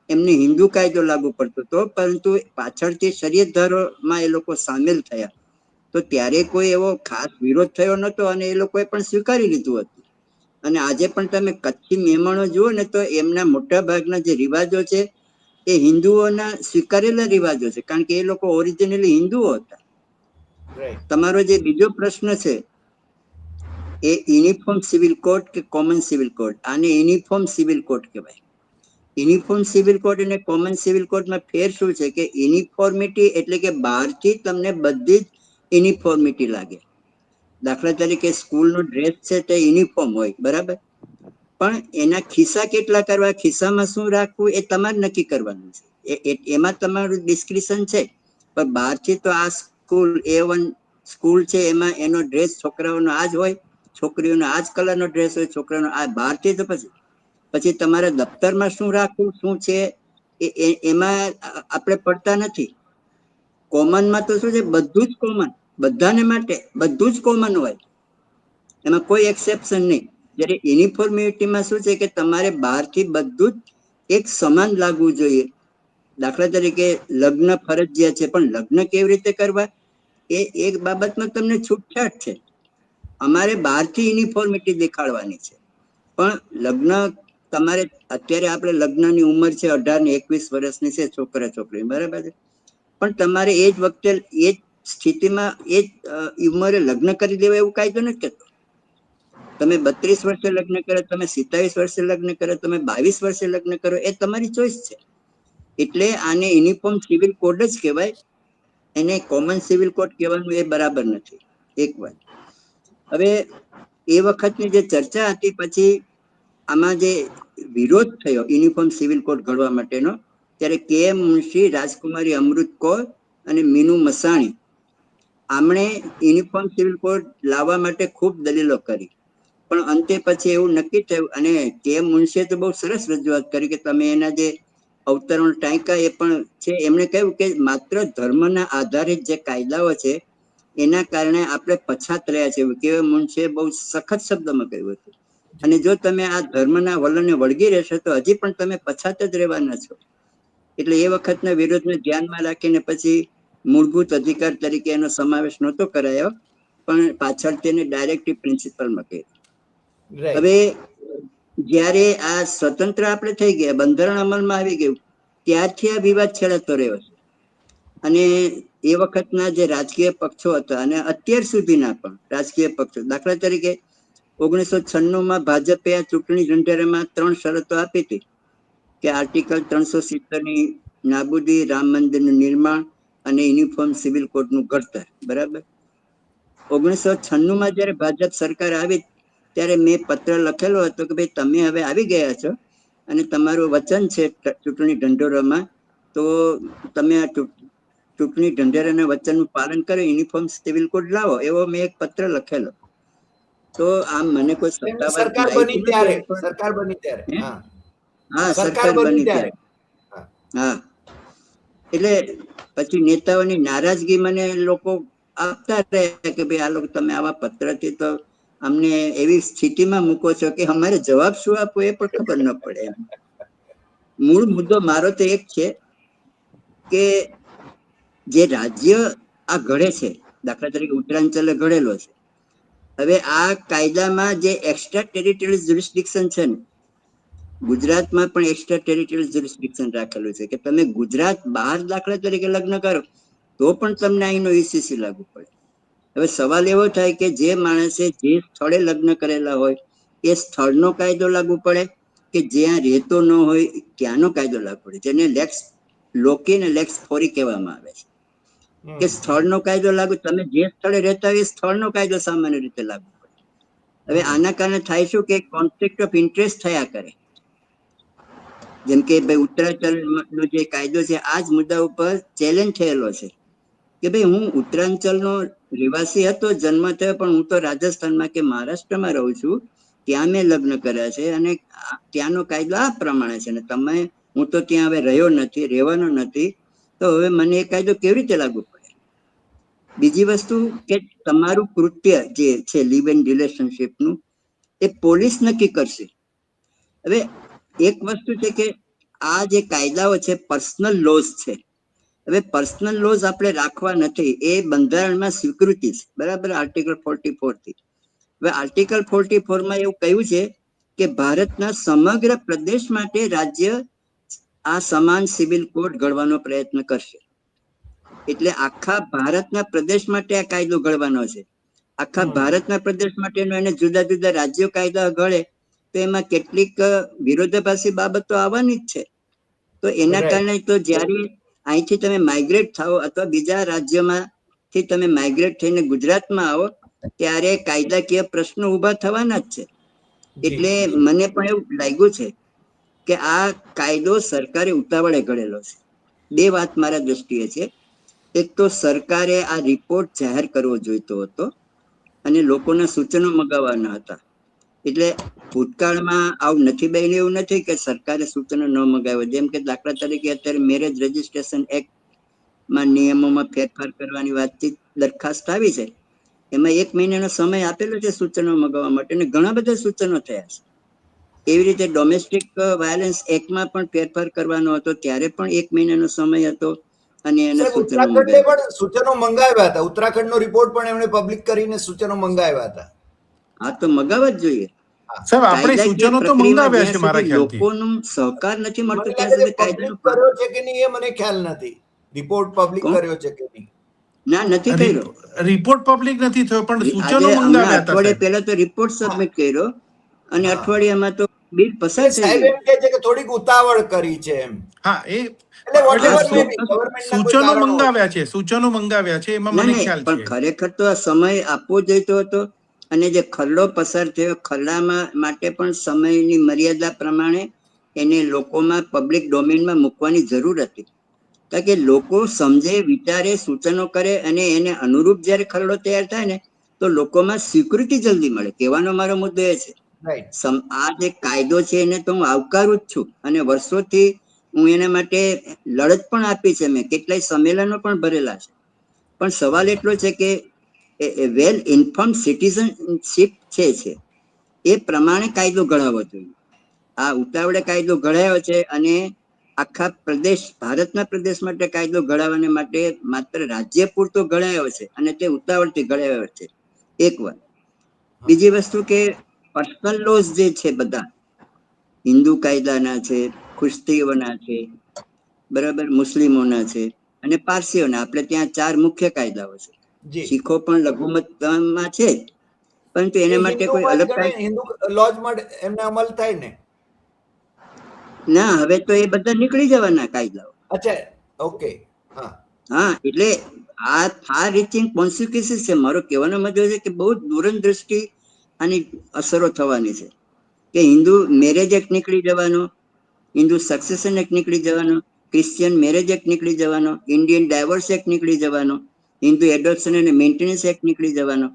S4: એમને હિન્દુ કાયદો લાગુ પડતો હતો, પરંતુ પાછળથી શરીયત ધારોમાં એ લોકો સામેલ થયા, તો ત્યારે કોઈ એવો ખાસ વિરોધ થયો નતો અને એ લોકોએ પણ સ્વીકારી લીધું હતું. અને આજે પણ તમે કચ્છી મહેમાનો જુઓ ને તો એમના મોટા ભાગના જે રિવાજો છે એ હિન્દુઓના સ્વીકારેલા રિવાજો છે, કારણ કે એ લોકો ઓરિજિનલી હિન્દુઓ હતા. તમારો જે બીજો પ્રશ્ન છે એ યુનિફોર્મ સિવિલ કોડ કે કોમન સિવિલ કોડ, આને યુનિફોર્મ સિવિલ કોડ કહેવાય. યુનિફોર્મ સિવિલ કોડ અને કોમન સિવિલ કોડમાં ફેર શું છે કે યુનિફોર્મિટી એટલે કે બહારથી તમને બધી જ યુનિફોર્મિટી લાગે. દાખલા તરીકે સ્કૂલનો ડ્રેસ છે તે યુનિફોર્મ હોય, બરાબર, પણ એના ખિસ્સા કેટલા કરવા, ખિસ્સામાં શું રાખવું એ તમારે નક્કી કરવાનું છે. એમાં તમારું ડિસ્ક્રિપ્શન છે. પણ બહારથી તો આ સ્કૂલ A1 સ્કૂલ છે, એમાં એનો ડ્રેસ છોકરાઓનો આ જ હોય, છોકરીઓનો આ જ કલરનો ડ્રેસ હોય, છોકરાઓનો આ. બહારથી તો પછી તમારે દફતરમાં શું રાખવું, શું છે એમાં આપણે પડતા નથી. કોમનમાં તો શું છે, બધું જ કોમન, બધાને માટે બધું જ કોમન હોય, એમાં કોઈ એક્સેપ્શન નહીં. જ્યારે યુનિફોર્મિટીમાં શું છે કે તમારે બહારથી બધું જ એક સમાન લાગવું જોઈએ. દાખલા તરીકે લગ્ન ફરજિયાત છે, પણ લગ્ન કેવી રીતે કરવા એ એક બાબતમાં તમને છૂટછાટ છે. અમારે બહારથી યુનિફોર્મિટી દેખાડવાની છે, પણ લગ્ન તમારે અત્યારે આપણે લગ્નની ઉંમર છે 18 ને 21 વર્ષની છે છોકરા છોકરી, બરાબર છે. પણ તમારે એ જ વખતે એ જ સ્થિતિમાં એ જ ઉંમરે લગ્ન કરી દેવા એવું કાયદો નથી કહેતો. તમે 32 વર્ષે લગ્ન કરો, તમે 27 વર્ષે લગ્ન કરો, તમે 22 વર્ષે લગ્ન કરો, એ તમારી ચોઈસ છે. એટલે આને યુનિફોર્મ સિવિલ કોડ જ કહેવાય, એને કોમન સિવિલ કોડ કહેવાનું એ બરાબર નથી. એક વાત. હવે એ વખતની જે ચર્ચા હતી, પછી આમાં જે વિરોધ થયો યુનિફોર્મ સિવિલ કોડ ઘડવા માટેનો, ત્યારે KM મુનશી, રાજકુમારી અમૃત કૌર અને મીનુ મસાણી આમણે યુનિફોર્મ સિવિલ કોડ લાવવા માટે ખૂબ દલીલો કરી. પણ અંતે પછી એવું નક્કી થયું, અને KM મુનશીએ તો બહુ સરસ રજૂઆત કરી કે તમે એના જે અવતરણ ટાંકા એ પણ છે. એમણે કહ્યું કે માત્ર ધર્મના આધારિત જે કાયદાઓ છે એના કારણે આપણે પછાત રહ્યા છે. KM મુનશીએ બહુ સખત શબ્દમાં કહ્યું હતું. અને જો તમે આ ધર્મના વલણને વળગી રહેશો તો હજી પણ તમે પછાત જ રહેવાના છો. એટલે એ વખતના વિરોધને ધ્યાનમાં રાખીને પછી મૂળભૂત અધિકાર તરીકે એનો સમાવેશ નહોતો કરાયો, પણ પાછળ તેને ડાયરેક્ટિવ પ્રિન્સિપલમાં કર્યો.
S1: રાઈટ.
S4: હવે જ્યારે આ સ્વતંત્ર આપણે થઈ ગયા, બંધારણ અમલમાં આવી ગયું, ત્યારથી આ વિવાદ છેડાતો રહ્યો છે. અને એ વખતના જે રાજકીય પક્ષો હતા અને અત્યાર સુધીના પણ રાજકીય પક્ષો, દાખલા તરીકે 1996માં ભાજપે આ ચૂંટણી ઢંઢેરામાં 3 શરતો આપી હતી કે આર્ટિકલ 370ની નાબૂદી, રામ મંદિરનું નિર્માણ અને યુનિફોર્મ સિવિલ કોડનું ઘડતર, બરાબર. 1996માં જયારે ભાજપ સરકાર આવી ત્યારે મેં પત્ર લખેલો હતો કે ભાઈ તમે હવે આવી ગયા છો અને તમારું વચન છે ચૂંટણી ઢંઢેરામાં, તો તમે આ ચૂંટણી ઢંઢેરાના વચનનું પાલન કરો, યુનિફોર્મ સિવિલ કોડ લાવો, એવો મેં એક પત્ર લખેલો. તો આમ મને કોઈ
S1: એમની
S4: સત્તાવાર
S1: સરકાર
S4: માહિતી
S1: બની
S4: નથી
S1: ત્યારે,
S4: આવી, પણ
S1: સરકાર બની ત્યારે,
S4: હે?
S1: હા,
S4: હા,
S1: સરકાર
S4: સરકાર
S1: બની
S4: બની
S1: ત્યારે.
S4: ત્યારે.
S1: હા.
S4: હા, એટલે પછી નેતાઓની નારાજગી મને લોકો આપતા રહ્યા કે ભાઈ આ લોકો તમે આવા પત્રથી તો અમને એવી સ્થિતિમાં મૂકો છો કે અમારે જવાબ શું આપવો એ પણ ખબર ન પડે. મૂળ મુદ્દો મારો તો એક છે કે જે રાજ્ય આ ઘડે છે, દાખલા તરીકે ઉત્તરાંચલે ઘડેલો છે. હવે આ કાયદામાં જે એક્સ્ટ્રા ટેરિટોરિયલ જ્યુરિસ્ડિક્શન છે ને, ગુજરાતમાં પણ એક્સ્ટ્રા ટેરિટોરિયલ જ્યુરિસ્ડિક્શન રાખેલું છે કે તમે ગુજરાત બહાર દાખલા તરીકે લગ્ન કરો તો પણ તમને અહીંનો ECC લાગુ પડે. હવે સવાલ એવો થાય કે જે માણસે જે સ્થળે લગ્ન કરેલા હોય એ સ્થળનો કાયદો લાગુ પડે કે જ્યાં રહેતો ન હોય ત્યાંનો કાયદો લાગુ પડે, જેને લેક્સ લોકી ને લેક્સ ફોરી કહેવામાં આવે છે. કે સ્થળનો કાયદો લાગુ, તમે જે સ્થળે રહેતા હોય એ સ્થળનો કાયદો સામાન્ય રીતે લાગુ પડે. હવે આના કારણે થાય શું કે કોન્ફ્લિક્ટ ઓફ ઇન્ટરેસ્ટ થયા કરે. જેમ કે ભાઈ ઉત્તરાંચલનો જે કાયદો છે આ જ મુદ્દા ઉપર ચેલેન્જ થયેલો છે કે ભાઈ હું ઉત્તરાંચલનો રહેવાસી હતો, જન્મ થયો, પણ હું તો રાજસ્થાનમાં કે મહારાષ્ટ્રમાં રહું છું, ત્યાં મેં લગ્ન કર્યા છે અને ત્યાંનો કાયદો આ પ્રમાણે છે ને તમે, હું તો ત્યાં હવે રહ્યો નથી, રહેવાનો નથી, તો હવે મને એ કાયદો કેવી રીતે લાગુ પડે. બીજી વસ્તુ કે તમારું કૃત્ય જે છે લિવ ઇન રિલેશનશિપનું એ પોલીસ નક્કી કરશે. હવે એક વસ્તુ છે કે આ જે કાયદાઓ છે પર્સનલ લોઝ છે. હવે પર્સનલ લોઝ આપણે રાખવા નથી, એ બંધારણમાં સ્વીકૃતિ છે, બરાબર, આર્ટિકલ 44 થી. હવે આર્ટિકલ 44માં એવું કહ્યું છે કે ભારતના સમગ્ર પ્રદેશ માટે રાજ્ય આ સમાન સિવિલ કોડ ઘડવાનો પ્રયત્ન કરશે. એટલે આખા ભારતના પ્રદેશ માટે આ કાયદો ઘડવાનો છે. આખા ભારતના પ્રદેશ માટેનો એને જુદા જુદા રાજ્યો કાયદા ઘડે તો એમાં કેટલીક વિરોધાભાસી બાબતો આવવાની જ છે. તો એના
S1: રાઈટ.
S4: કારણે તો જ્યારે અહીંથી તમે માઇગ્રેટ થાઓ અથવા બીજા રાજ્યમાં થી તમે માઇગ્રેટ થઈને ગુજરાતમાં આવો ત્યારે કાયદાકીય પ્રશ્નો ઉભા થવાના જ છે. એટલે મને પણ એવું લાગ્યું છે કે આ કાયદો સરકારે ઉતાવળે ઘડેલો છે. બે વાત મારા દ્રષ્ટિએ છે. એક તો સરકારે આ રિપોર્ટ જાહેર કરવો જોઈતો હતો અને લોકોના સૂચનો મગાવવાના હતા. એટલે ભૂતકાળમાં આવું નથી બન્યું એવું નથી કે સરકારે સૂચનો ન મગાવ્યા. જેમ કે દાખલા તરીકે અત્યારે મેરેજ રજીસ્ટ્રેશન એક્ટ માં નિયમોમાં ફેરફાર કરવાની વાતચીત દરખાસ્ત આવી છે. એમાં 1 મહિનાનો સમય આપેલો છે સૂચનો મગાવવા માટે અને ઘણા બધા સૂચનો થયા છે. એવી રીતે ડોમેસ્ટિક વાયલન્સ એક્ટમાં પણ ફેરફાર કરવાનો હતો, ત્યારે પણ 1 મહિનાનો સમય હતો અને એના
S1: સાહેબ,
S4: સૂચનો
S1: ઉત્તરાખંડે
S4: મગાવ્યા.
S1: પણ સૂચનો મંગાવ્યા હતા. ઉત્તરાખંડનો રિપોર્ટ પણ એમણે પબ્લિક કરીને સૂચનો મંગાવ્યા હતા.
S4: આ તો મગાવવા જ જોઈએ.
S2: સાહેબ, આપણે
S4: કાયદાકીય
S2: સૂચનો તો
S4: પ્રક્રિયામાં
S2: મંગાવ્યા
S4: જ્યાં
S2: છે મારા
S4: સુધી
S2: ખ્યાલથી.
S4: લોકોનો સહકાર નથી મળતો
S1: મને
S4: ત્યાં
S1: લાગે છે
S4: સુધી
S1: પબ્લિક
S4: કાયદાનું
S1: કર્યો છે કે નહીં એ મને ખ્યાલ નથી. રિપોર્ટ પબ્લિક
S4: કોણ?
S1: કર્યો છે કે નહીં
S4: ના, નથી કર્યો.
S2: રિપોર્ટ પબ્લિક નથી થયો, પણ
S4: આજે
S2: સૂચનો
S4: હમણાં
S2: મંગાવ્યા હતા
S4: અઠવાડિયે
S2: સાહેબ.
S4: પહેલા તો રિપોર્ટ
S1: હા
S4: સબમિટ કર્યો અને
S1: હા
S4: અઠવાડિયામાં તો બિલ પસાર
S1: એટલે
S4: થઈ
S1: સાહેબ
S4: ગયું.
S1: એમ કે છે કે થોડીક ઉતાવળ કરી છે એમ.
S2: હા,
S1: એટલે વોટ
S4: આ
S1: એવર મે બી
S4: ચોક્કસ.
S1: ગવર્મેન્ટના કોઈ
S2: સૂચનો
S1: કારણો હોય.
S2: મંગાવ્યા છે, સૂચનો મંગાવ્યા છે, એમાં
S4: ના
S2: મને
S4: નહીં,
S2: ખ્યાલ
S4: પણ
S2: છે.
S4: ખરેખર તો આ સમય આપવો જોઈતો હતો અને જે ખરડો પસાર થયો ખરડામાં માટે પણ સમયની મર્યાદા પ્રમાણે એને લોકોમાં પબ્લિક ડોમેનમાં મૂકવાની જરૂર હતી. કારણ કે લોકો સમજે, વિચારે, સૂચનો કરે અને એને અનુરૂપ જ્યારે ખરડો તૈયાર થાય ને તો લોકોમાં સ્વીકૃતિ જલ્દી મળે. કહેવાનો મારો મુદ્દો એ છે.
S1: રાઈટ.
S4: આ જે કાયદો છે એને તો હું આવકારું જ છું અને વર્ષોથી હું એના માટે લડત પણ આપી છે. મેં કેટલાય સંમેલનો પણ ભરેલા છે. પણ સવાલ એટલો છે કે વેલ ઇન્ફોર્મ સિટીઝનશીપ છે એ પ્રમાણે કાયદો ઘડાવવો જોઈએ. આ ઉતાવળે કાયદો ઘડાયો છે અને આખા પ્રદેશ, ભારતના પ્રદેશ માટે કાયદો ઘડાવવાને માટે માત્ર રાજ્ય પૂરતો ઘડાયો છે અને તે ઉતાવળથી ઘડાયો છે. એક વાત. બીજી વસ્તુ કે પર્સનલ લોઝ જે છે બધા હિન્દુ કાયદાના છે, ખ્રિસ્તીઓના છે, બરાબર, મુસ્લિમોના છે અને પારસીઓના. આપણે ત્યાં 4 મુખ્ય કાયદાઓ છે.
S1: જી.
S4: શીખો પણ લઘુમતમાં છે જ, પરંતુ
S1: એ
S4: એના માટે કોઈ
S1: હિન્દુમાં જ
S4: અલગ
S1: ગણે, હિન્દુ લોજ માટે એમને અમલ થાય ને.
S4: ના, હવે તો એ બધા નીકળી જવાના કાયદાઓ.
S1: અચ્છા, ઓકે. હા
S4: હા, એટલે આ ફાર રીચિંગ કોન્સિક્વન્સીસ છે. મારો કહેવાનો મતલબ છે કે બહુ દૂરંદ્રષ્ટિ આની અસરો થવાની છે. કે હિન્દુ મેરેજ એક્ટ નીકળી જવાનો, હિન્દુ સક્સેશન એક્ટ નીકળી જવાનો, ક્રિશ્ચિયન મેરેજ એક્ટ નીકળી જવાનો, ઇન્ડિયન ડાયવર્સ એક્ટ નીકળી જવાનો, હિન્દુ એડોપ્શન અને મેન્ટેનન્સ એક્ટ નીકળી જવાનો.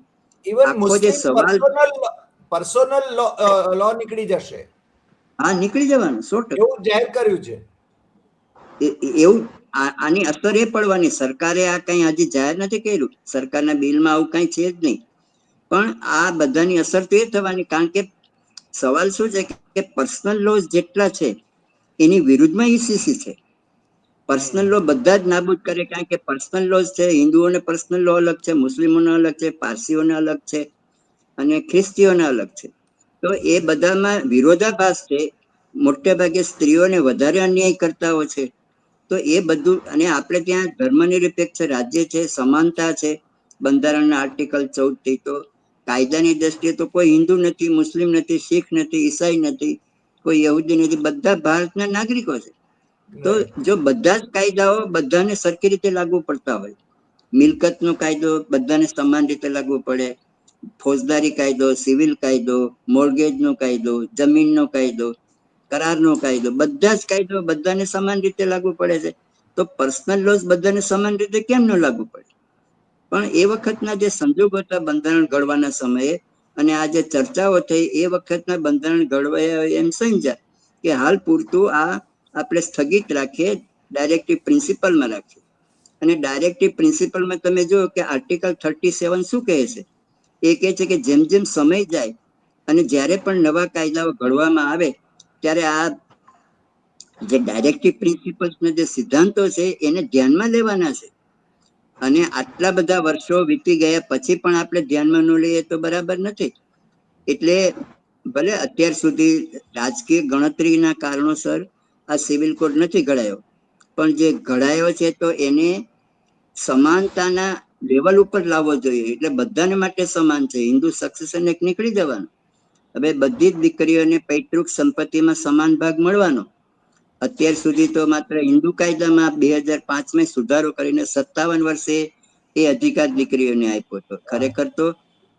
S1: ઇવન
S4: આખો જે
S1: મુસ્લિમ
S4: સવાલ,
S1: પર્સનલ લો નીકળી જશે
S4: હા, નીકળી જવાનો 100%.
S1: એવું જાહેર કર્યું છે.
S4: એવું આની અસર એ પડવાની. સરકારે આ કઈ હજી જાહેર નથી કર્યું. સરકારના બિલમાં આવું કઈ છે જ નહીં. પણ આ બધાની અસર તો એ થવાની. કારણ કે સવાલ શું છે કે પર્સનલ લો જેટલા છે એની વિરુદ્ધમાં ઈસીસી છે. પર્સનલ લો બધા જ નાબૂદ કરે. કારણ કે પર્સનલ લો છે, હિન્દુઓને પર્સનલ લો અલગ છે, મુસ્લિમોને અલગ છે, પારસીઓને અલગ છે અને ખ્રિસ્તીઓને અલગ છે. તો એ બધામાં વિરોધાભાસ છે. મોટે ભાગે સ્ત્રીઓને વધારે અન્યાય કરતા હોય છે. તો એ બધું, અને આપણે ત્યાં ધર્મનિરપેક્ષ રાજ્ય છે, સમાનતા છે, બંધારણના આર્ટિકલ 14 થી. તો કાયદાની દ્રષ્ટિએ તો કોઈ હિન્દુ નથી, મુસ્લિમ નથી, શીખ નથી, ઈસાઈ નથી, કોઈ યહૂદી નથી, બધા ભારતના નાગરિકો છે. તો જો બધા જ કાયદાઓ બધાને સરખી રીતે લાગુ પડતા હોય, મિલકતનો કાયદો બધાને સમાન રીતે લાગુ પડે, ફોજદારી કાયદો, સિવિલ કાયદો, મોર્ગેજનો કાયદો, જમીનનો કાયદો, કરારનો કાયદો, બધા જ કાયદો બધાને સમાન રીતે લાગુ પડે છે. તો પર્સનલ લોઝ બધાને સમાન રીતે કેમ ન લાગુ પડે? પણ એ વખતના જે સંજોગો હતા બંધારણ ઘડવાના સમયે અને આ જે ચર્ચાઓ થઈ એ વખતના બંધારણ ઘડવાયા એમ સમજ્યા કે હાલ પૂરતું આ આપણે સ્થગિત રાખીએ, ડાયરેક્ટિવ પ્રિન્સિપલમાં રાખીએ. અને ડાયરેક્ટિવ પ્રિન્સિપલમાં તમે જુઓ કે આર્ટિકલ 37 શું કહે છે? એ કહે છે કે જેમ જેમ સમય જાય અને જ્યારે પણ નવા કાયદાઓ ઘડવામાં આવે ત્યારે આ જે ડાયરેક્ટિવ પ્રિન્સિપલ્સના જે સિદ્ધાંતો છે એને ધ્યાનમાં લેવાના છે. અને આટલા બધા વર્ષો વીતી ગયા પછી પણ આપણે ધ્યાનમાં ન લઈએ તો બરાબર નથી. એટલે ભલે અત્યાર સુધી રાજકીય ગણતરીના કારણોસર આ સિવિલ કોડ નથી ઘડાયો, પણ જે ઘડાયો છે તો એને સમાનતાના લેવલ ઉપર લાવવો જોઈએ. એટલે બધાને માટે સમાન છે. હિન્દુ સક્સેશન એક્ટ નીકળી જવાનું. હવે બધી જ દીકરીઓને પૈતૃક સંપત્તિમાં સમાન ભાગ મળવાનો. અત્યાર સુધી તો માત્ર હિન્દુ કાયદામાં 2005માં સુધારો કરીને 57 વર્ષે એ અધિકાર દીકરીઓને આપ્યો હતો. ખરેખર તો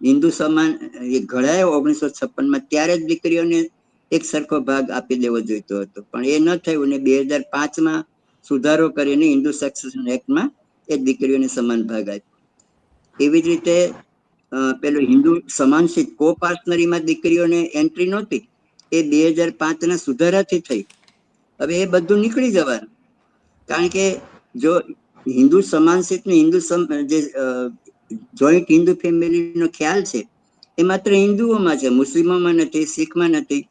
S4: હિન્દુ સમાન એ ઘડાયો 1956માં, ત્યારે જ દીકરીઓને એક સરખો ભાગ આપી દેવો જોઈતો હતો, પણ એ ન થયું ને 2005માં સુધારો કરીને હિન્દુ સક્સેશન એક્ટમાં એ દીકરીઓને સમાન ભાગ આપ્યો. એવી જ રીતે પેલું હિન્દુ સમાનશીત કો પાર્ટનરીમાં દીકરીઓને એન્ટ્રી નહોતી, એ 2005ના સુધારાથી થઈ. હવે એ બધું નીકળી જવાનું, કારણ કે જો હિન્દુ સમાનશીત ને હિન્દુ જે જોઈન્ટ હિન્દુ ફેમિલીનો ખ્યાલ છે એ માત્ર હિન્દુઓમાં છે, મુસ્લિમોમાં નથી, શીખમાં નથી,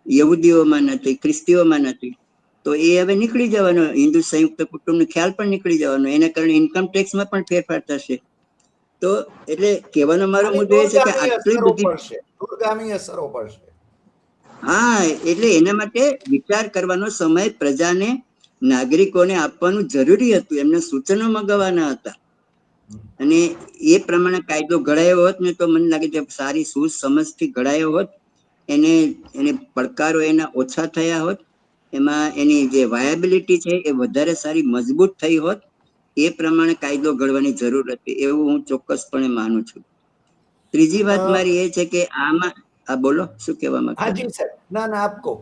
S4: યહૂદીઓમાં નથી, ખ્રિસ્તીઓમાં નથી. તો એ હવે નીકળી જવાનો, હિન્દુ સંયુક્ત કુટુંબનો ખ્યાલ પણ નીકળી જવાનો, એના કારણે ઇન્કમ ટેક્સમાં પણ ફેરફાર થશે. તો એટલે કહેવાનો મારો મુદ્દો એ છે કે આટલી બધી
S1: દૂરગામી અસરો પડશે.
S4: હા, એટલે એના માટે વિચાર કરવાનો સમય પ્રજાને, નાગરિકોને આપવાનું જરૂરી હતું, એમને સૂચનો મગાવવાના હતા, અને એ પ્રમાણે કાયદો ઘડાયો હોત ને તો મને લાગે છે સારી સૂઝ સમજથી ઘડાયો હોત, એને પડકારો એના ઓછા થયા હોત, એમાં એની જે વાયાબિલિટી છે એ વધારે સારી મજબૂત થઈ હોત. એ પ્રમાણે કાયદો ઘડવાની જરૂર હતી, એવું હું ચોક્કસપણે માનું છું. ત્રીજી વાત મારી એ છે કે આમાં, આ બોલો શું કહેવા માંગતા?
S1: હાજી સાહેબ, ના ના આપ કહો.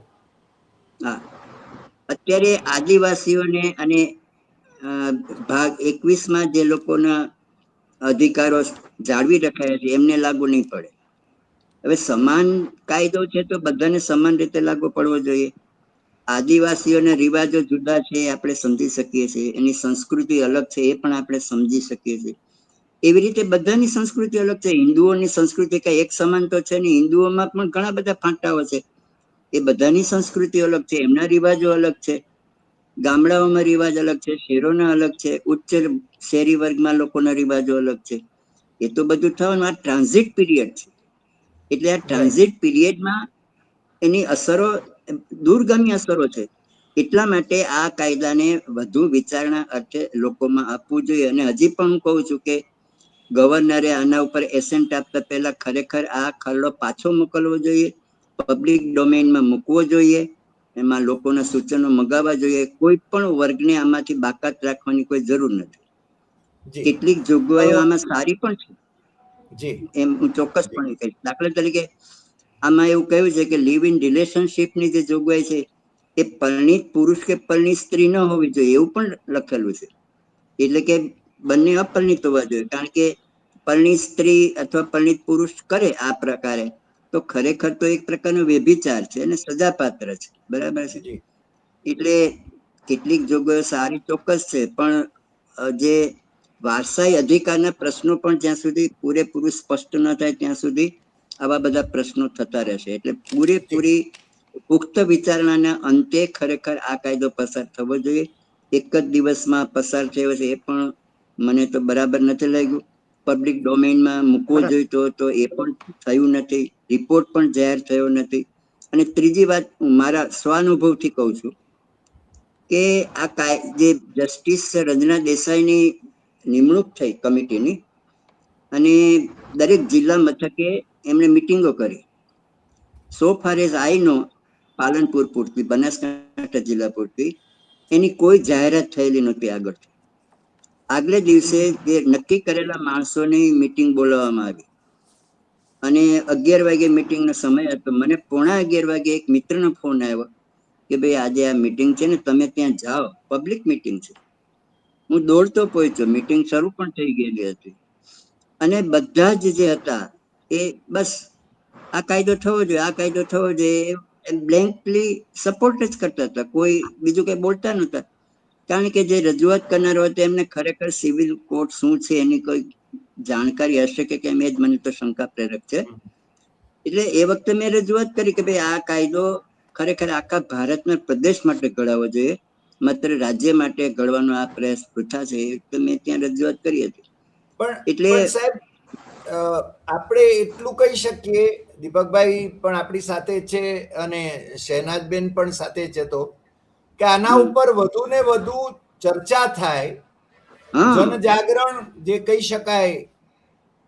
S4: હા, અત્યારે આદિવાસીઓને અને ભાગ 21માં જે લોકોના અધિકારો જાળવી રખાયા છે એમને લાગુ નહીં પડે. હવે સમાન કાયદો છે તો બધાને સમાન રીતે લાગુ પડવો જોઈએ. આદિવાસીઓના રિવાજો જુદા છે આપણે સમજી શકીએ છીએ, એની સંસ્કૃતિ અલગ છે એ પણ આપણે સમજી શકીએ છીએ. એવી રીતે બધાની સંસ્કૃતિ અલગ છે. હિન્દુઓની સંસ્કૃતિ કઈ એક સમાન તો છે ને, હિન્દુઓમાં પણ ઘણા બધા ફાંટાઓ છે. એ બધાની સંસ્કૃતિ અલગ છે, એમના રિવાજો અલગ છે, ગામડાઓમાં રિવાજ અલગ છે, શહેરોના અલગ છે, ઉચ્ચ શહેરી વર્ગમાં લોકોના રિવાજો અલગ છે. એ તો બધું થવાનું. આ ટ્રાન્ઝિટ પીરિયડ છે, એટલે આ ટ્રાન્ઝિટ પીરિયડમાં એની અસરો દૂરગામી અસરો છે. એટલા માટે આ કાયદાને વધુ વિચારણા અર્થે લોકોમાં આપવું જોઈએ. અને હજી પણ હું કહું છું કે ગવર્નરે આના ઉપર એસેન્ટ આપતા પહેલા ખરેખર આ ખરડો પાછો મોકલવો જોઈએ, પબ્લિક ડોમેઇનમાં મૂકવો જોઈએ, એમાં લોકોના સૂચનો મગાવવા જોઈએ. કોઈ પણ વર્ગને આમાંથી બાકાત રાખવાની કોઈ જરૂર નથી. કેટલીક જોગવાઈઓ આમાં સારી પણ છે, એમ હું ચોક્કસપણે કહીશ. દાખલા તરીકે આમાં એવું કહ્યું છે કે લિવ ઇન રિલેશનશીપની જે જોગવાઈ છે એ પરિણીત પુરુષ કે પરિણીત સ્ત્રી ન હોવી જોઈએ, એવું પણ લખેલું છે. એટલે કે બંને અપરિણીત હોવા જોઈએ, કારણ કે પરિણીત સ્ત્રી અથવા પરિણીત પુરુષ કરે આ પ્રકારે તો ખરેખર તો એક પ્રકારનો વ્યભિચાર છે અને સજાપાત્ર છે. બરાબર છે. એટલે કેટલીક જોગવાઈઓ સારી ચોક્કસ છે, પણ જે વારસાઈ અધિકારના પ્રશ્નો પણ જ્યાં સુધી પૂરેપૂરું સ્પષ્ટ ન થાય ત્યાં સુધી આવા બધા પ્રશ્નો થતા રહેશે. એટલે પૂરેપૂરી પુખ્ત વિચારણાના અંતે ખરેખર આ કાયદો પસાર થવો જોઈએ. એક જ દિવસમાં પસાર થયો છે એ પણ મને તો બરાબર નથી લાગ્યું. પબ્લિક ડોમેઇનમાં મૂકવો જોઈતો હતો એ પણ થયું નથી, રિપોર્ટ પણ જાહેર થયો નથી. અને ત્રીજી વાત હું મારા સ્વાનુભવથી કહું છું કે આ જે જસ્ટિસ રંજના દેસાઈની નિમણૂક થઈ કમિટીની, અને દરેક જિલ્લા મથકે એમણે મિટિંગો કરી. સો ફાર એઝ આઈ નો, પાલનપુર પૂરતી, બનાસકાંઠા જિલ્લા પૂરતી એની કોઈ જાહેરાત થયેલી નહોતી. આગલે દિવસે જે નક્કી કરેલા માણસોની મિટિંગ બોલાવવામાં આવી અને 11 વાગે મિટિંગનો સમય હતો. મને 11:15 વાગે એક મિત્રનો ફોન આવ્યો કે ભાઈ આજે આ મિટિંગ છે ને તમે ત્યાં જાઓ, પબ્લિક મિટિંગ છે. હું દોડતો પહોંચ્યો, મિટિંગ શરૂ પણ થઈ ગયેલી હતી, અને બધા જ જે હતા એ બસ આ કાયદો થવો જોઈએ, આ કાયદો થવો જોઈએ, બ્લેન્કલી સપોર્ટ જ કરતા હતા. કોઈ બીજું કઈ બોલતા નહોતા, કારણ કે જે રજૂઆત કરનારો હતો એમને ખરેખર સિવિલ કોડ શું છે એની કોઈ જાણકારી હશે કે કેમ, એ જ મને તો શંકા પ્રેરક છે. એટલે એ વખતે મેં રજૂઆત કરી કે ભાઈ આ કાયદો ખરેખર આખા ભારતના પ્રદેશ માટે ઘડાવવો જોઈએ, માત્ર રાજ્ય માટે ઘડવાનો આ પ્રયાસ વૃથા છે. એટલે મેં ત્યાં રજૂઆત કરી હતી. એટલે
S1: સાહેબ આપણે એટલું કહી શકીએ, દીપકભાઈ પણ આપણી સાથે છે અને શહેનાજબેન પણ સાથે છે, તો કે આના ઉપર વધુ ને વધુ ચર્ચા થાય, જનજાગરણ જે કહી શકાય,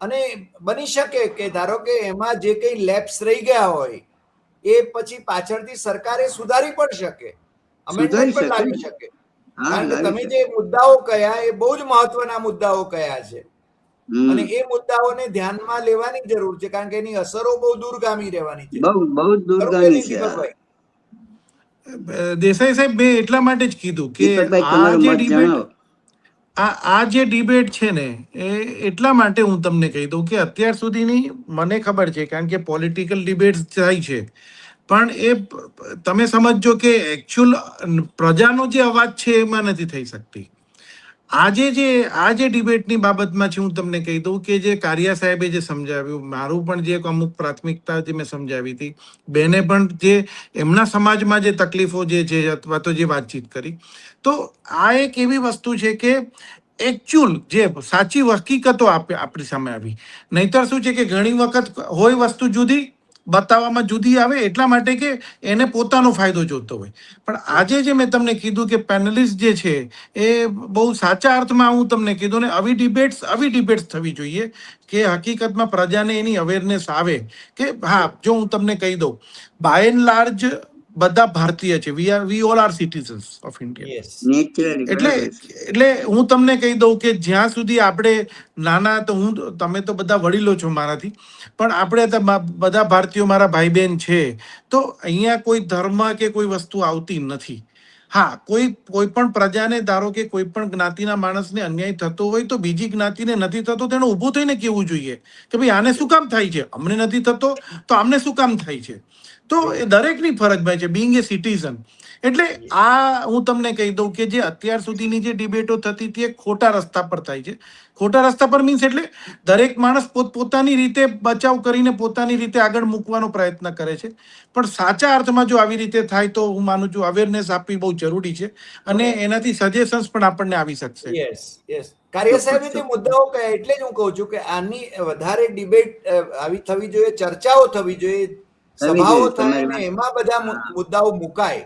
S1: અને બની શકે કે ધારો કે એમાં જે કઈ લેપ્સ રહી ગયા હોય એ પછી પાછળથી સરકારે સુધારી પણ શકે, અમેન્ડમેન્ટ પણ લાવી શકે. કારણ કે તમે જે મુદ્દાઓ કયા એ બહુ જ મહત્વના મુદ્દાઓ કયા છે. અને એ મુદ્દાઓને ધ્યાનમાં લેવાની જરૂર છે, કારણ કે એની અસરો બહુ દૂરગામી રહેવાની છે.
S4: બહુ બહુ
S1: ખરું કે
S4: દૂરગામી
S1: નહીં,
S4: છે આ.
S1: દીપકભાઈ?
S2: દેસાઈ સાહેબ, મેં એટલા માટે જ કીધું કે
S4: દીપકભાઈ
S2: આ
S4: તમારો
S2: જે
S4: મત
S2: ડિબેટ
S4: જણાવો.
S2: આ જે ડિબેટ છે ને, એ એટલા માટે હું તમને કહી દઉં કે અત્યાર સુધીની મને ખબર છે, કારણ કે પોલિટિકલ ડિબેટ્સ થાય છે, પણ એ તમે સમજો કે એકચ્યુઅલ પ્રજાનો જે અવાજ છે એમાં નથી થઈ શકતી. આ જે ડિબેટની બાબતમાં છે, હું તમને કહી દઉં કે જે કારિયા સાહેબે જે સમજાવ્યું, મારું પણ જે અમુક પ્રાથમિકતા જે મેં સમજાવી હતી, બેને પણ જે એમના સમાજમાં જે તકલીફો જે છે અથવા તો જે વાતચીત કરી, તો આ એક એવી વસ્તુ છે કે એકચ્યુઅલ જે સાચી હકીકતો આપણી સામે આવી. નહીતર શું છે કે ઘણી વખત હોય વસ્તુ જુદી, બતાવવામાં જુદી આવે, એટલા માટે કે એને પોતાનો ફાયદો જોતો હોય. પણ આજે જે મેં તમને કીધું કે પેનલિસ્ટ જે છે એ બહુ સાચા અર્થમાં હું તમને કીધું ને, આવી ડિબેટ્સ થવી જોઈએ કે હકીકતમાં પ્રજાને એની અવેરનેસ આવે કે હા, જો હું તમને કહી દઉં, બાય એન્ડ લાર્જ બધા ભારતીય છે. We all are citizens of India.
S1: Yes.
S4: Naturally
S2: એટલે
S4: બરાબર છે.
S2: એટલે હું તમને કહી દઉં કે જ્યાં સુધી આપણે નાના, તો તમે તો બધા વડીલો છો મારાથી, પણ આપણે તો બધા ભારતીયો મારા ભાઈ બહેન છે, તો અહીંયા કોઈ ધર્મ કે કોઈ વસ્તુ આવતી નથી. હા, કોઈ પણ પ્રજાને, ધારો કે કોઈ પણ જ્ઞાતિના માણસને અન્યાય થતો હોય તો બીજી જ્ઞાતિને નથી થતો, તેણે ઊભું થઈને કહેવું જોઈએ કે ભાઈ આને શું કામ થાય છે, અમને નથી થતો તો આમને શું કામ થાય છે. તો એ દરેકની ફરજ ભાઈ છે, બિંગ એ સિટીઝન. એટલે આ હું તમને કહી દઉં કે જે અત્યાર સુધીની જે ડિબેટો થતી હતી એ ખોટા રસ્તા પર થાય છે. ખોટા રસ્તા પર મીન્સ એટલે દરેક માણસ પોતાની રીતે બચાવ કરીને પોતાની રીતે આગળ મૂકવાનો પ્રયત્ન કરે છે. પણ સાચા અર્થમાં જો આવી રીતે થાય તો હું માનું છું અવેરનેસ આપવી બહુ જરૂરી છે, અને એનાથી સજેશન્સ પણ આપણને આવી શકશે.
S1: યસ. કારિયા સાહેબે જે મુદ્દાઓ કહ્યા, એટલે જ હું કહું છું કે આની વધારે ડિબેટ આવી થવી જોઈએ, ચર્ચાઓ થવી જોઈએ,
S4: થવી
S1: સભાઓ
S4: જોઈએ.
S1: થાય
S4: તમારી
S1: અને
S4: વાત.
S1: એમાં બધા મુદ્દાઓ મુકાય,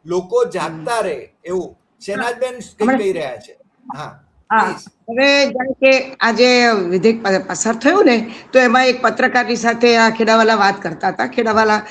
S1: લોકો જાગતા રહે. એવું શેનાજબેન કંઈક કહી રહ્યા છે. હા,
S3: હા,
S1: પ્લીઝ.
S3: હવે જાણે કે આજે વિધેયક પસાર થયું ને, તો એમાં એક પત્રકારની સાથે આ ખેડાવાલા વાત કરતા હતા. ખેડાવાલા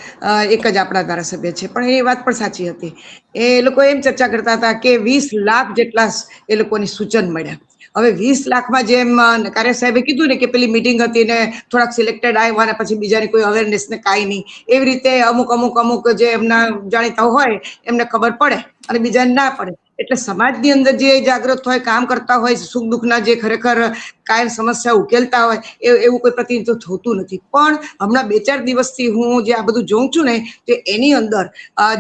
S3: એક જ આપણા ધારાસભ્ય છે, પણ એ વાત પણ સાચી હતી. એ લોકો એમ ચર્ચા કરતા હતા કે 20 લાખ જેટલા એ લોકોની સૂચન મળ્યા. હવે 20 લાખમાં જેમ કાર્ય સાહેબે કીધું ને કે પેલી મીટિંગ હતી ને થોડાક સિલેક્ટેડ આવ્યા ને પછી બીજાની કોઈ અવેરનેસ ને કાંઈ નહીં, એવી રીતે અમુક જે એમના જાણીતા હોય એમને ખબર પડે અને બીજાને ના પડે. એટલે સમાજની અંદર જે જાગૃત હોય, કામ કરતા હોય, સુખ દુઃખના જે ખરેખર કાયમ સમસ્યા ઉકેલતા હોય, એવું કોઈ પ્રતિનિધિત્વ થતું નથી. પણ હમણાં 2-4 દિવસથી હું જે આ બધું જોઉં છું ને, તો એની અંદર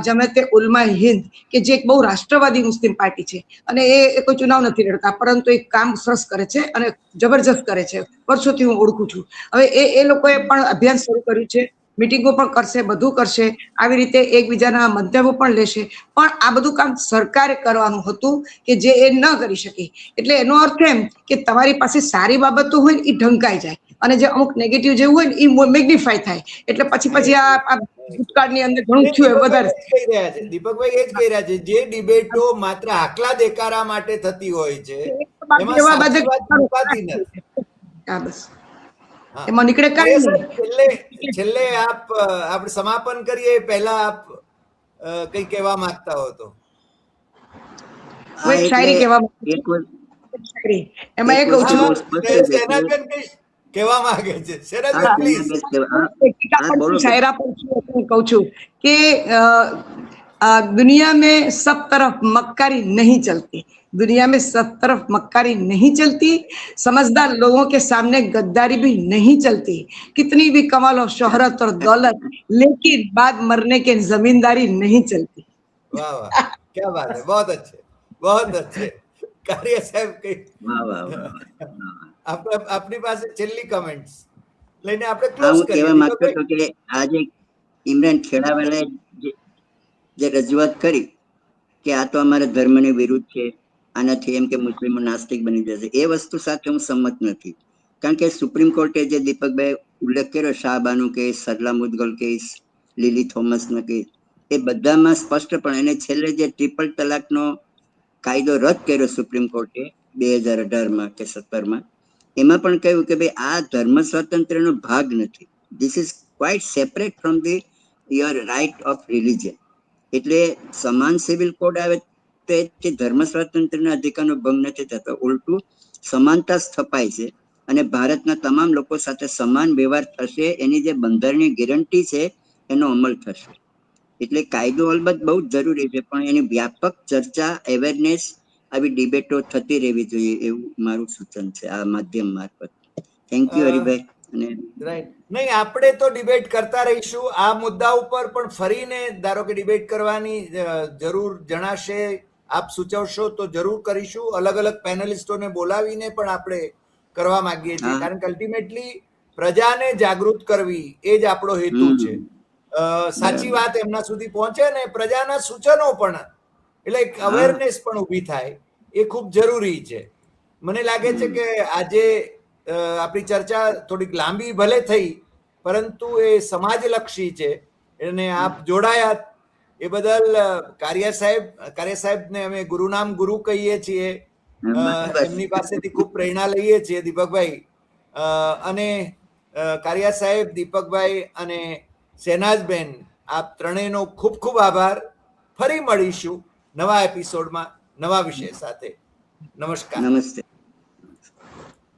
S3: જમાતે ઉલમા હિન્દ, કે જે એક બહુ રાષ્ટ્રવાદી મુસ્લિમ પાર્ટી છે, અને એ કોઈ ચુનાવ નથી લડતા, પરંતુ એક કામ સરસ કરે છે અને જબરજસ્ત કરે છે. વર્ષોથી હું ઓળખું છું. હવે એ લોકોએ પણ અભિયાન શરૂ કર્યું છે, મિટિંગો પણ કરશે, બધું કરશે. આવી રીતે એકબીજાના મંતવ્યો પણ લેશે. પણ આ બધું કામ સરકારે કરવાનું હતું કે જે એ ન કરી શકી. એટલે એનો અર્થ એમ કે તમારી પાસે સારી બાબતો હોય ને એ ઢંકાઈ જાય, અને જે અમુક નેગેટિવ જેવું હોય ને એ મેગ્નિફાય થાય. એટલે પછી આ ભૂતકાળની અંદર ઘણું થયું એ વધારે.
S1: દીપકભાઈ એ જ કહી રહ્યા છે, જે ડિબેટો માત્ર આકલા દેકારા માટે થતી હોય છે, એમાં
S3: એવા
S1: સાચી વાત
S3: બધા
S1: મુકાતી નથી.
S3: હા, બસ
S1: હા.
S3: એમાં નીકળે
S1: કારિયા
S3: કાંઈ
S1: સાહેબ, છેલ્લે આપણે સમાપન કરીએ પહેલા આપ કંઈ કહેવા માંગતા હો તો.
S3: હું એક શાયરી કહેવા માંગુ
S4: એક
S3: છું. એમાં એ
S4: એક
S3: કહું
S4: વસ્તુ
S3: છું,
S4: બહુ સ્પષ્ટ છે કે
S1: શહેનાજબેન કંઈ કહેવા માંગે છે. શહેનાજબેન,
S4: હા,
S1: પ્લીઝ.
S4: શહેનાબેન કહેવા. હા, બોલો બેન.
S3: શાયરા પણ છું, હું કહું છું કે दुनिया में सब तरफ मक्कारी नहीं चलती, दुनिया में सब तरफ मक्कारी नहीं चलती, समझदार लोगों के सामने गद्दारी भी नहीं चलती, कितनी भी कमाल और शोहरत और दौलत, लेकिन बाद मरने के जमींदारी नहीं चलती.
S1: वाह वाह, क्या बात है, बहुत अच्छे, बहुत अच्छे. કારિયા સાહેબ કંઈ
S4: વાહ વાહ વાહ વાહ.
S1: આપની પાસે છેલ્લી કમેન્ટ્સ લઈને આપણે
S4: હા,
S1: ક્લોઝ
S4: હું
S1: કરીએ.
S4: કહેવા માંગતો
S1: દીપકભાઈ,
S4: હતો કે આજે ઇમરાન ખેડાવાલાએ જે રજૂઆત કરી કે આ તો અમારા ધર્મની વિરુદ્ધ છે, આનાથી એમ કે મુસ્લિમો નાસ્તિક બની જશે, એ વસ્તુ સાથે હું સંમત નથી. કારણ કે સુપ્રીમ કોર્ટે જે દીપકભાઈ ઉલ્લેખ કર્યો, શાહબાનુ કેસ, સરલા મુદગલ કેસ, લીલી થોમસનો કેસ, એ બધામાં સ્પષ્ટપણે એને છેલ્લે જે ટ્રિપલ તલાકનો કાયદો રદ કર્યો સુપ્રીમ કોર્ટે 2018માં કે 17માં, એમાં પણ કહ્યું કે ભાઈ આ ધર્મ સ્વાતંત્ર્યનો ભાગ નથી. This is quite separate from the your right of religion. એટલે સમાન સિવિલ કોડ આવે તો ધર્મ સ્વાતંત્ર્યના અધિકારનો ભંગ નથી થતો, ઉલટું સમાનતા સ્થપાય છે. અને ભારતના તમામ લોકો સાથે સમાન વ્યવહાર થશે, એની જે બંધારણીય ગેરંટી છે એનો અમલ થશે. એટલે કાયદો અલબત્ત બહુ જ જરૂરી છે, પણ એની વ્યાપક ચર્ચા, અવેરનેસ, આવી ડિબેટો થતી રહેવી જોઈએ, એવું મારું સૂચન છે આ માધ્યમ મારફત. Thank you Haribhai. અને
S1: રાઈટ. નહીં, આપણે તો ડિબેટ કરતા રહીશું આ મુદ્દા ઉપર, પણ ફરીને ધારો કે ડિબેટ કરવાની જરૂર જણાશે, આપ સૂચવશો તો જરૂર કરીશું. અલગ અલગ પેનલિસ્ટોને બોલાવીને પણ આપણે કરવા માંગીએ છીએ, કારણ કે અલ્ટિમેટલી પ્રજાને જાગૃત કરવી એ જ આપણો હેતુ છે. સાચી વાત એમના સુધી પહોંચે ને પ્રજાના સૂચનો પણ, એટલે એક અવેરનેસ પણ ઊભી થાય, એ ખૂબ જરૂરી છે. મને લાગે છે કે આજે આપણી ચર્ચા થોડીક લાંબી ભલે થઈ, પરંતુ એ સમાજલક્ષી છે, અને આપ જોડાયા એ બદલ કાર્ય સાહેબને અમે ગુરુનામ ગુરુ કહીએ છીએ. એમની પાસેથી ખૂબ પ્રેરણા લઈએ છીએ દીપકભાઈ. અને કારિયા સાહેબ, દીપકભાઈ અને શહેનાઝબેન, આપ ત્રણેયનો ખૂબ ખૂબ આભાર. ફરી મળીશું નવા એપિસોડમાં નવા વિષય સાથે. નમસ્કાર.
S4: નમસ્તે.